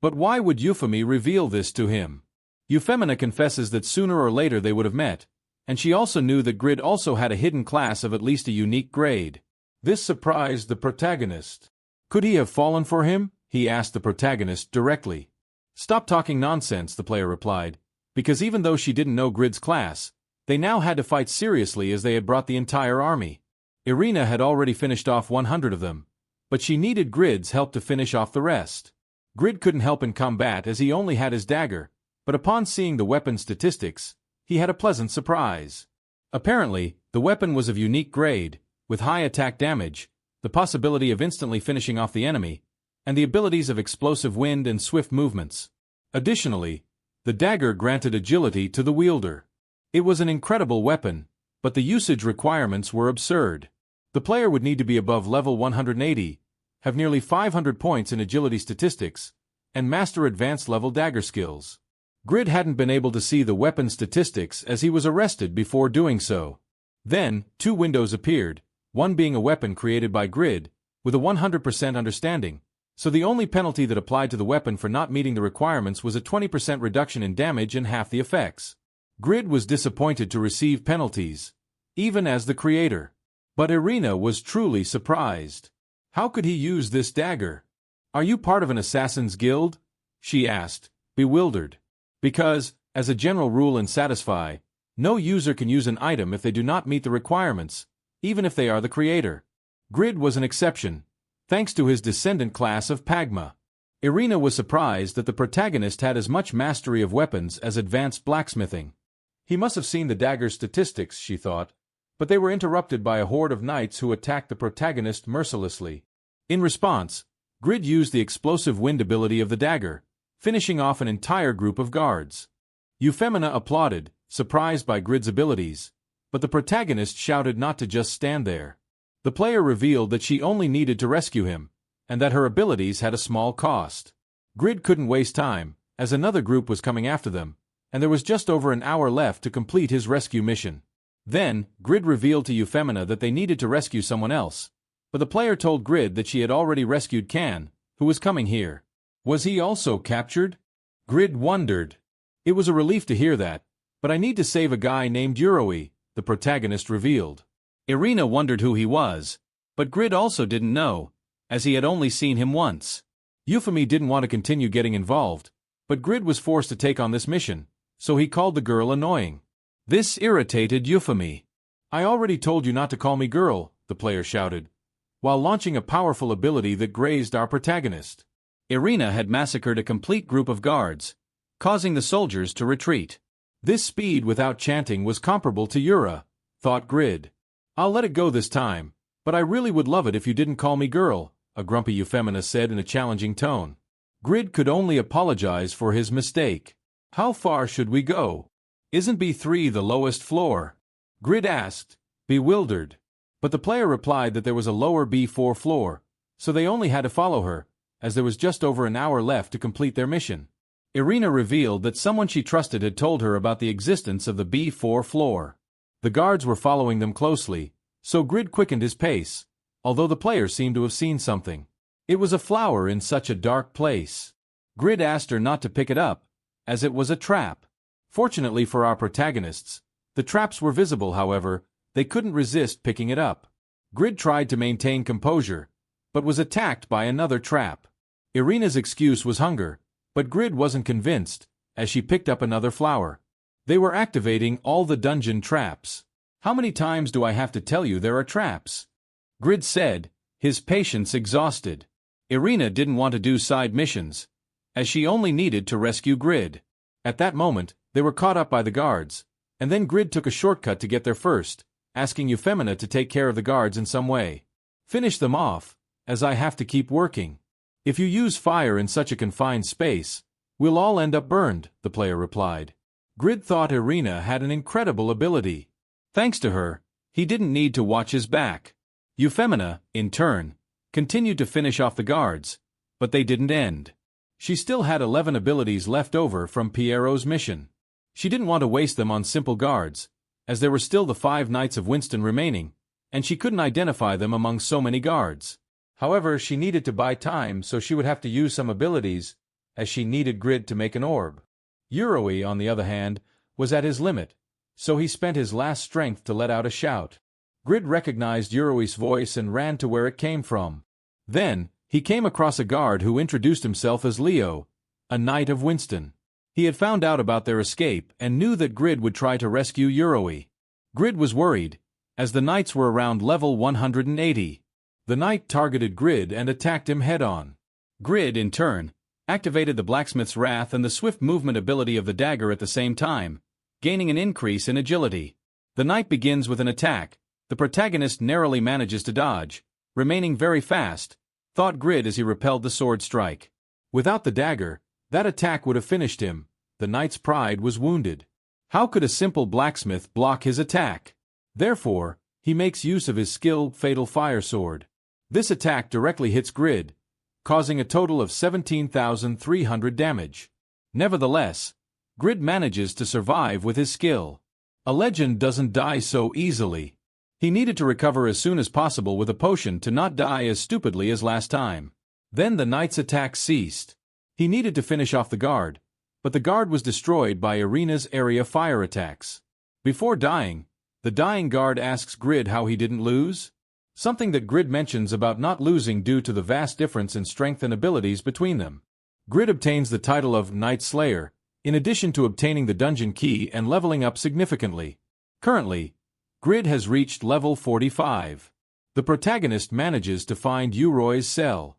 [SPEAKER 1] But why would Euphemie reveal this to him? Euphemina confesses that sooner or later they would have met, and she also knew that Grid also had a hidden class of at least a unique grade. This surprised the protagonist. Could he have fallen for him? He asked the protagonist directly. "Stop talking nonsense," the player replied, because even though she didn't know Grid's class, they now had to fight seriously as they had brought the entire army. Irina had already finished off 100 of them, but she needed Grid's help to finish off the rest. Grid couldn't help in combat as he only had his dagger, but upon seeing the weapon statistics, he had a pleasant surprise. Apparently, the weapon was of unique grade, with high attack damage, the possibility of instantly finishing off the enemy, and the abilities of explosive wind and swift movements. Additionally, the dagger granted agility to the wielder. It was an incredible weapon, but the usage requirements were absurd. The player would need to be above level 180, have nearly 500 points in agility statistics, and master advanced level dagger skills. Grid hadn't been able to see the weapon statistics as he was arrested before doing so. Then, 2 windows appeared, one being a weapon created by Grid, with a 100% understanding, so the only penalty that applied to the weapon for not meeting the requirements was a 20% reduction in damage and half the effects. Grid was disappointed to receive penalties, even as the creator. But Irina was truly surprised. How could he use this dagger? Are you part of an assassin's guild? She asked, bewildered. Because, as a general rule in Satisfy, no user can use an item if they do not meet the requirements, even if they are the creator. Grid was an exception, thanks to his descendant class of Pagma. Irina was surprised that the protagonist had as much mastery of weapons as advanced blacksmithing. He must have seen the dagger's statistics, she thought, but they were interrupted by a horde of knights who attacked the protagonist mercilessly. In response, Grid used the explosive wind ability of the dagger, finishing off an entire group of guards. Euphemina applauded, surprised by Grid's abilities, but the protagonist shouted not to just stand there. The player revealed that she only needed to rescue him, and that her abilities had a small cost. Grid couldn't waste time, as another group was coming after them, and there was just over an hour left to complete his rescue mission. Then, Grid revealed to Euphemina that they needed to rescue someone else, but the player told Grid that she had already rescued Can, who was coming here. Was he also captured? Grid wondered. It was a relief to hear that, but I need to save a guy named Uroi, the protagonist revealed. Irina wondered who he was, but Grid also didn't know, as he had only seen him once. Euphemie didn't want to continue getting involved, but Grid was forced to take on this mission, so he called the girl annoying. This irritated Euphemie. I already told you not to call me girl, the player shouted, while launching a powerful ability that grazed our protagonist. Irina had massacred a complete group of guards, causing the soldiers to retreat. This speed without chanting was comparable to Yura, thought Grid. I'll let it go this time, but I really would love it if you didn't call me girl, a grumpy Euphemina said in a challenging tone. Grid could only apologize for his mistake. How far should we go? Isn't B3 the lowest floor? Grid asked, bewildered. But the player replied that there was a lower B4 floor, so they only had to follow her, as there was just over an hour left to complete their mission. Irina revealed that someone she trusted had told her about the existence of the B4 floor. The guards were following them closely, so Grid quickened his pace, although the player seemed to have seen something. It was a flower in such a dark place. Grid asked her not to pick it up, as it was a trap. Fortunately for our protagonists, the traps were visible. However, they couldn't resist picking it up. Grid tried to maintain composure, but was attacked by another trap. Irina's excuse was hunger, but Grid wasn't convinced, as she picked up another flower. They were activating all the dungeon traps. How many times do I have to tell you there are traps? Grid said, his patience exhausted. Irina didn't want to do side missions, as she only needed to rescue Grid. At that moment, they were caught up by the guards, and then Grid took a shortcut to get there first, asking Euphemina to take care of the guards in some way. Finish them off, as I have to keep working. If you use fire in such a confined space, we'll all end up burned, the player replied. Grid thought Irina had an incredible ability. Thanks to her, he didn't need to watch his back. Euphemina, in turn, continued to finish off the guards, but they didn't end. She still had 11 abilities left over from Piero's mission. She didn't want to waste them on simple guards, as there were still the 5 Knights of Winston remaining, and she couldn't identify them among so many guards. However, she needed to buy time, so she would have to use some abilities, as she needed Grid to make an orb. Uroi, on the other hand, was at his limit, so he spent his last strength to let out a shout. Grid recognized Uroi's voice and ran to where it came from. Then, he came across a guard who introduced himself as Leo, a Knight of Winston. He had found out about their escape and knew that Grid would try to rescue Uroi. Grid was worried, as the Knights were around level 180. The Knight targeted Grid and attacked him head-on. Grid, in turn, activated the blacksmith's wrath and the swift movement ability of the dagger at the same time, gaining an increase in agility. The Knight begins with an attack. The protagonist narrowly manages to dodge, remaining very fast, thought Grid as he repelled the sword strike. Without the dagger, that attack would have finished him. The Knight's pride was wounded. How could a simple blacksmith block his attack? Therefore, he makes use of his skilled fatal fire sword. This attack directly hits Grid, causing a total of 17,300 damage. Nevertheless, Grid manages to survive with his skill. A legend doesn't die so easily. He needed to recover as soon as possible with a potion to not die as stupidly as last time. Then the Knight's attack ceased. He needed to finish off the guard, but the guard was destroyed by Irina's area fire attacks. Before dying, the dying guard asks Grid how he didn't lose, something that Grid mentions about not losing due to the vast difference in strength and abilities between them. Grid obtains the title of Night Slayer, in addition to obtaining the dungeon key and leveling up significantly. Currently, Grid has reached level 45. The protagonist manages to find Uroy's cell.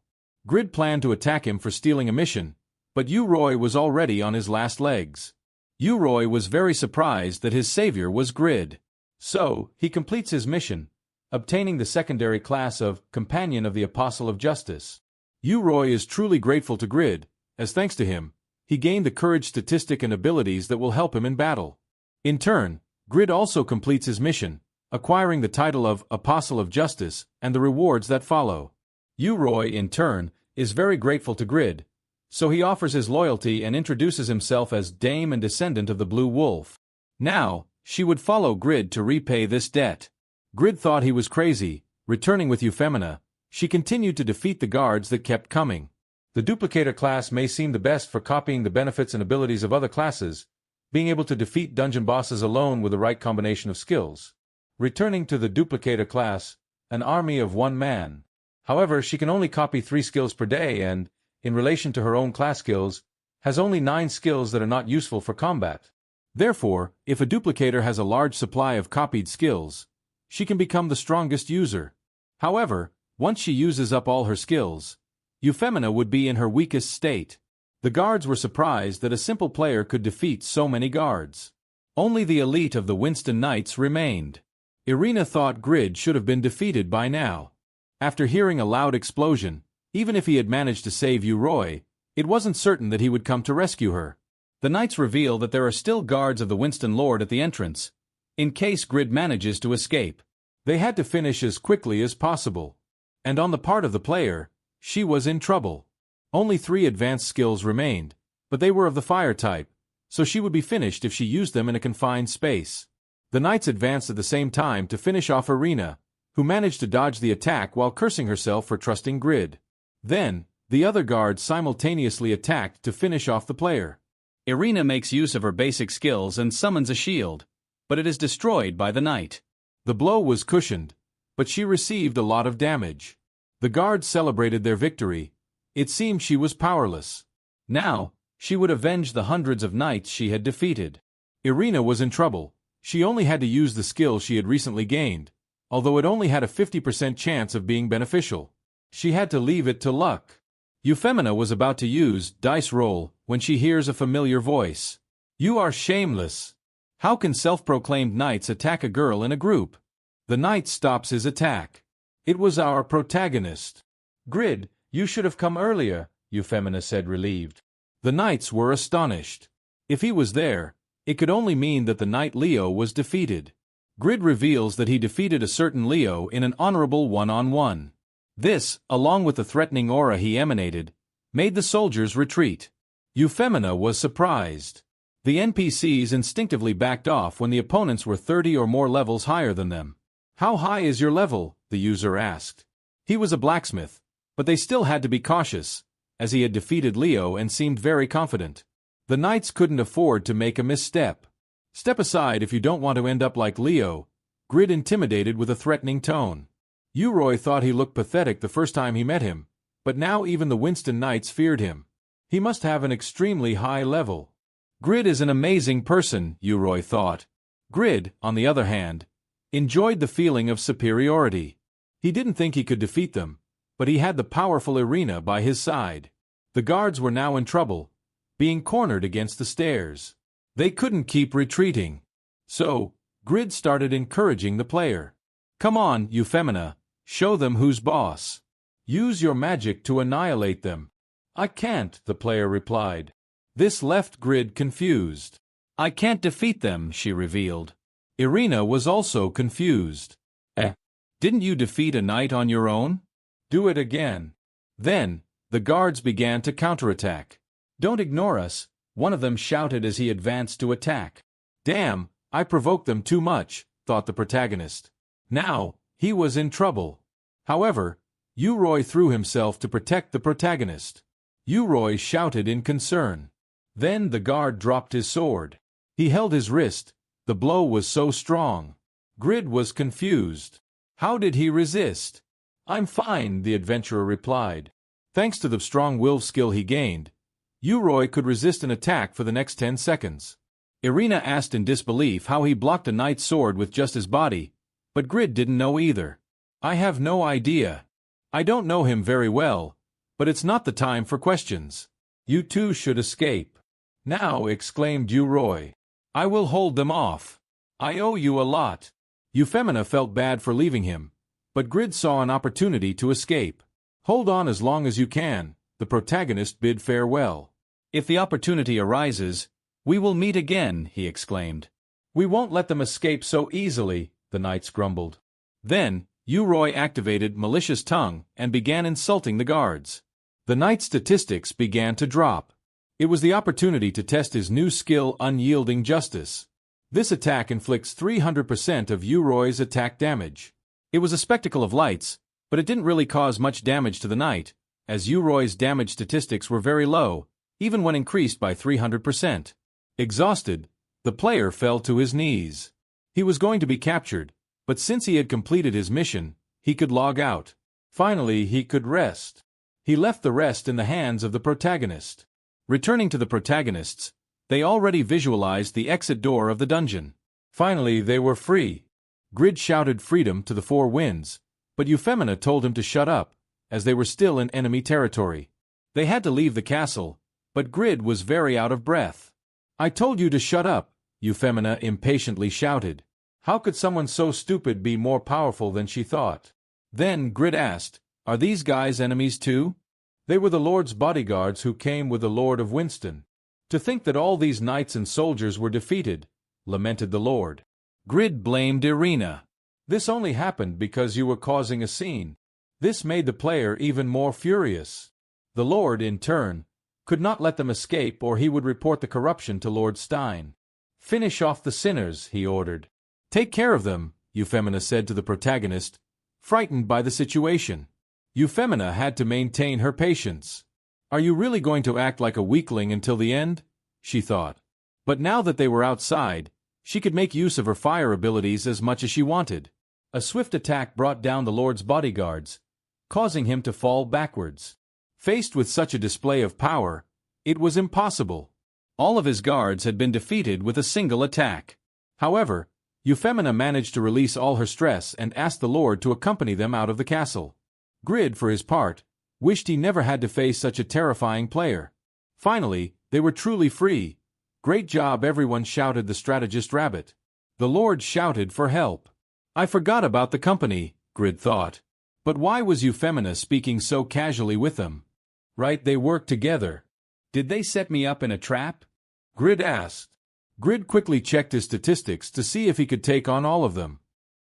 [SPEAKER 1] Grid planned to attack him for stealing a mission, but Uroy was already on his last legs. Uroy was very surprised that his savior was Grid. So, he completes his mission, obtaining the secondary class of Companion of the Apostle of Justice. Uroy is truly grateful to Grid, as thanks to him, he gained the courage statistic and abilities that will help him in battle. In turn, Grid also completes his mission, acquiring the title of Apostle of Justice and the rewards that follow. Uroy, in turn, is very grateful to Grid, so he offers his loyalty and introduces himself as Dame and descendant of the Blue Wolf. Now, she would follow Grid to repay this debt. Grid thought he was crazy. Returning with Euphemina, she continued to defeat the guards that kept coming. The duplicator class may seem the best for copying the benefits and abilities of other classes, being able to defeat dungeon bosses alone with the right combination of skills. Returning to the duplicator class, an army of one man. However, she can only copy 3 skills per day and, in relation to her own class skills, has only 9 skills that are not useful for combat. Therefore, if a duplicator has a large supply of copied skills, she can become the strongest user. However, once she uses up all her skills, Euphemina would be in her weakest state. The guards were surprised that a simple player could defeat so many guards. Only the elite of the Winston Knights remained. Irina thought Grid should have been defeated by now. After hearing a loud explosion, even if he had managed to save Uroy, it wasn't certain that he would come to rescue her. The Knights reveal that there are still guards of the Winston Lord at the entrance, in case Grid manages to escape. They had to finish as quickly as possible. And on the part of the player, she was in trouble. Only 3 advanced skills remained, but they were of the fire type, so she would be finished if she used them in a confined space. The Knights advanced at the same time to finish off Irina, who managed to dodge the attack while cursing herself for trusting Grid. Then, the other guards simultaneously attacked to finish off the player. Irina makes use of her basic skills and summons a shield, but it is destroyed by the knight. The blow was cushioned, but she received a lot of damage. The guards celebrated their victory. It seemed she was powerless. Now, she would avenge the hundreds of knights she had defeated. Irina was in trouble. She only had to use the skill she had recently gained, although it only had a 50% chance of being beneficial. She had to leave it to luck. Euphemina was about to use dice roll when she hears a familiar voice. "You are shameless. How can self-proclaimed knights attack a girl in a group?" The knight stops his attack. It was our protagonist. "Grid, you should have come earlier," Euphemina said, relieved. The knights were astonished. If he was there, it could only mean that the knight Leo was defeated. Grid reveals that he defeated a certain Leo in an honorable one-on-one. This, along with the threatening aura he emanated, made the soldiers retreat. Euphemina was surprised. The NPCs instinctively backed off when the opponents were 30 or more levels higher than them. "How high is your level?" the user asked. He was a blacksmith, but they still had to be cautious, as he had defeated Leo and seemed very confident. The knights couldn't afford to make a misstep. "Step aside if you don't want to end up like Leo," Grid intimidated with a threatening tone. Uroy thought he looked pathetic the first time he met him, but now even the Winston Knights feared him. He must have an extremely high level. Grid is an amazing person, Uroy thought. Grid, on the other hand, enjoyed the feeling of superiority. He didn't think he could defeat them, but he had the powerful Irina by his side. The guards were now in trouble, being cornered against the stairs. They couldn't keep retreating. So, Grid started encouraging the player. "Come on, Euphemina, show them who's boss. Use your magic to annihilate them." "I can't," the player replied. This left Grid confused. "I can't defeat them," she revealed. Irina was also confused. Didn't you defeat a knight on your own? Do it again." Then, the guards began to counterattack. "Don't ignore us," one of them shouted as he advanced to attack. "Damn, I provoked them too much," thought the protagonist. Now, he was in trouble. However, Uroy threw himself to protect the protagonist. Uroy shouted in concern. Then the guard dropped his sword. He held his wrist. The blow was so strong. Grid was confused. How did he resist? "I'm fine," the adventurer replied. Thanks to the strong will skill he gained, Uroi could resist an attack for the next 10 seconds. Irina asked in disbelief how he blocked a knight's sword with just his body, but Grid didn't know either. "I have no idea. I don't know him very well, but it's not the time for questions. You two should escape." "Now," exclaimed Uroi. "I will hold them off. I owe you a lot." Euphemina felt bad for leaving him, but Grid saw an opportunity to escape. "Hold on as long as you can," the protagonist bid farewell. "If the opportunity arises, we will meet again," he exclaimed. "We won't let them escape so easily," the knights grumbled. Then, Uroi activated malicious tongue and began insulting the guards. The knight's statistics began to drop. It was the opportunity to test his new skill, Unyielding Justice. This attack inflicts 300% of Uroi's attack damage. It was a spectacle of lights, but it didn't really cause much damage to the knight, as Uroi's damage statistics were very low, even when increased by 300%. Exhausted, the player fell to his knees. He was going to be captured, but since he had completed his mission, he could log out. Finally, he could rest. He left the rest in the hands of the protagonist. Returning to the protagonists, they already visualized the exit door of the dungeon. Finally, they were free. Grid shouted freedom to the four winds, but Euphemina told him to shut up, as they were still in enemy territory. They had to leave the castle, but Grid was very out of breath. "I told you to shut up," Euphemina impatiently shouted. How could someone so stupid be more powerful than she thought? Then Grid asked, "Are these guys enemies too?" "They were the Lord's bodyguards who came with the Lord of Winston. To think that all these knights and soldiers were defeated," lamented the Lord. Grid blamed Irina. "This only happened because you were causing a scene." This made the player even more furious. The Lord, in turn, could not let them escape or he would report the corruption to Lord Stein. "Finish off the sinners," he ordered. "Take care of them," Euphemina said to the protagonist, frightened by the situation. Euphemina had to maintain her patience. "Are you really going to act like a weakling until the end?" she thought. But now that they were outside, she could make use of her fire abilities as much as she wanted. A swift attack brought down the Lord's bodyguards, causing him to fall backwards. Faced with such a display of power, it was impossible. All of his guards had been defeated with a single attack. However, Euphemina managed to release all her stress and asked the Lord to accompany them out of the castle. Grid, for his part, wished he never had to face such a terrifying player. Finally, they were truly free. "Great job, everyone," shouted the strategist Rabbit. The Lord shouted for help. "I forgot about the company," Grid thought. But why was Euphemina speaking so casually with them? Right, they worked together. "Did they set me up in a trap?" Grid asked. Grid quickly checked his statistics to see if he could take on all of them.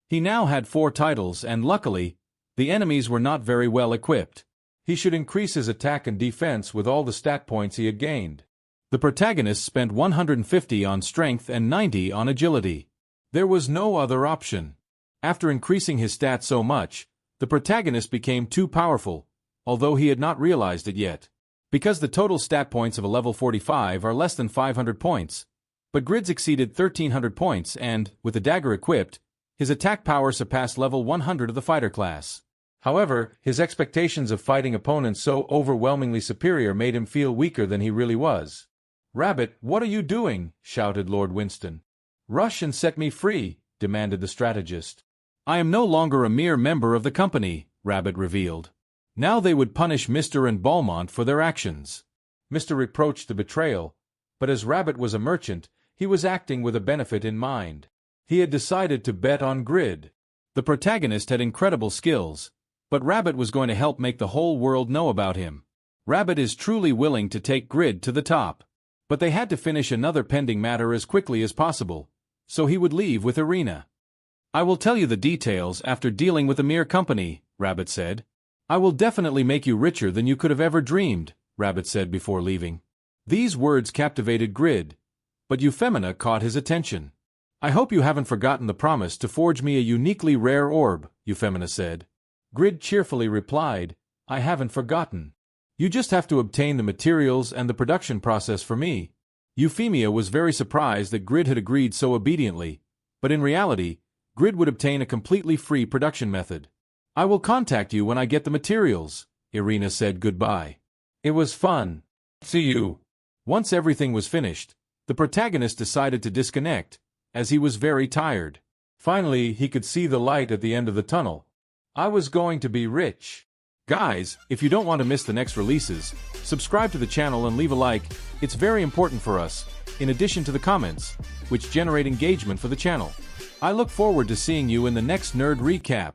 [SPEAKER 1] He now had 4 titles and luckily, the enemies were not very well equipped. He should increase his attack and defense with all the stat points he had gained. The protagonist spent 150 on strength and 90 on agility. There was no other option. After increasing his stats so much, the protagonist became too powerful, although he had not realized it yet. Because the total stat points of a level 45 are less than 500 points, but Grid's exceeded 1,300 points and, with the dagger equipped, his attack power surpassed level 100 of the fighter class. However, his expectations of fighting opponents so overwhelmingly superior made him feel weaker than he really was. "Rabbit, what are you doing?" shouted Lord Winston. "Rush and set me free," demanded the strategist. "I am no longer a mere member of the company," Rabbit revealed. Now they would punish Mr. and Balmont for their actions. Mr. reproached the betrayal, but as Rabbit was a merchant, he was acting with a benefit in mind. He had decided to bet on Grid. The protagonist had incredible skills, but Rabbit was going to help make the whole world know about him. Rabbit is truly willing to take Grid to the top. But they had to finish another pending matter as quickly as possible, so he would leave with Irina. "I will tell you the details after dealing with the mere company," Rabbit said. "I will definitely make you richer than you could have ever dreamed," Rabbit said before leaving. These words captivated Grid, but Euphemina caught his attention. "I hope you haven't forgotten the promise to forge me a uniquely rare orb," Euphemina said. Grid cheerfully replied, "I haven't forgotten. You just have to obtain the materials and the production process for me," Euphemia was very surprised that Grid had agreed so obediently, but in reality, Grid would obtain a completely free production method. I will contact you when I get the materials, Irina said goodbye. It was fun. See you. Once everything was finished, the protagonist decided to disconnect, as he was very tired. Finally, he could see the light at the end of the tunnel. I was going to be rich. Guys, if you don't want to miss the next releases, subscribe to the channel and leave a like. It's very important for us, in addition to the comments, which generate engagement for the channel. I look forward to seeing you in the next Nerd Recap.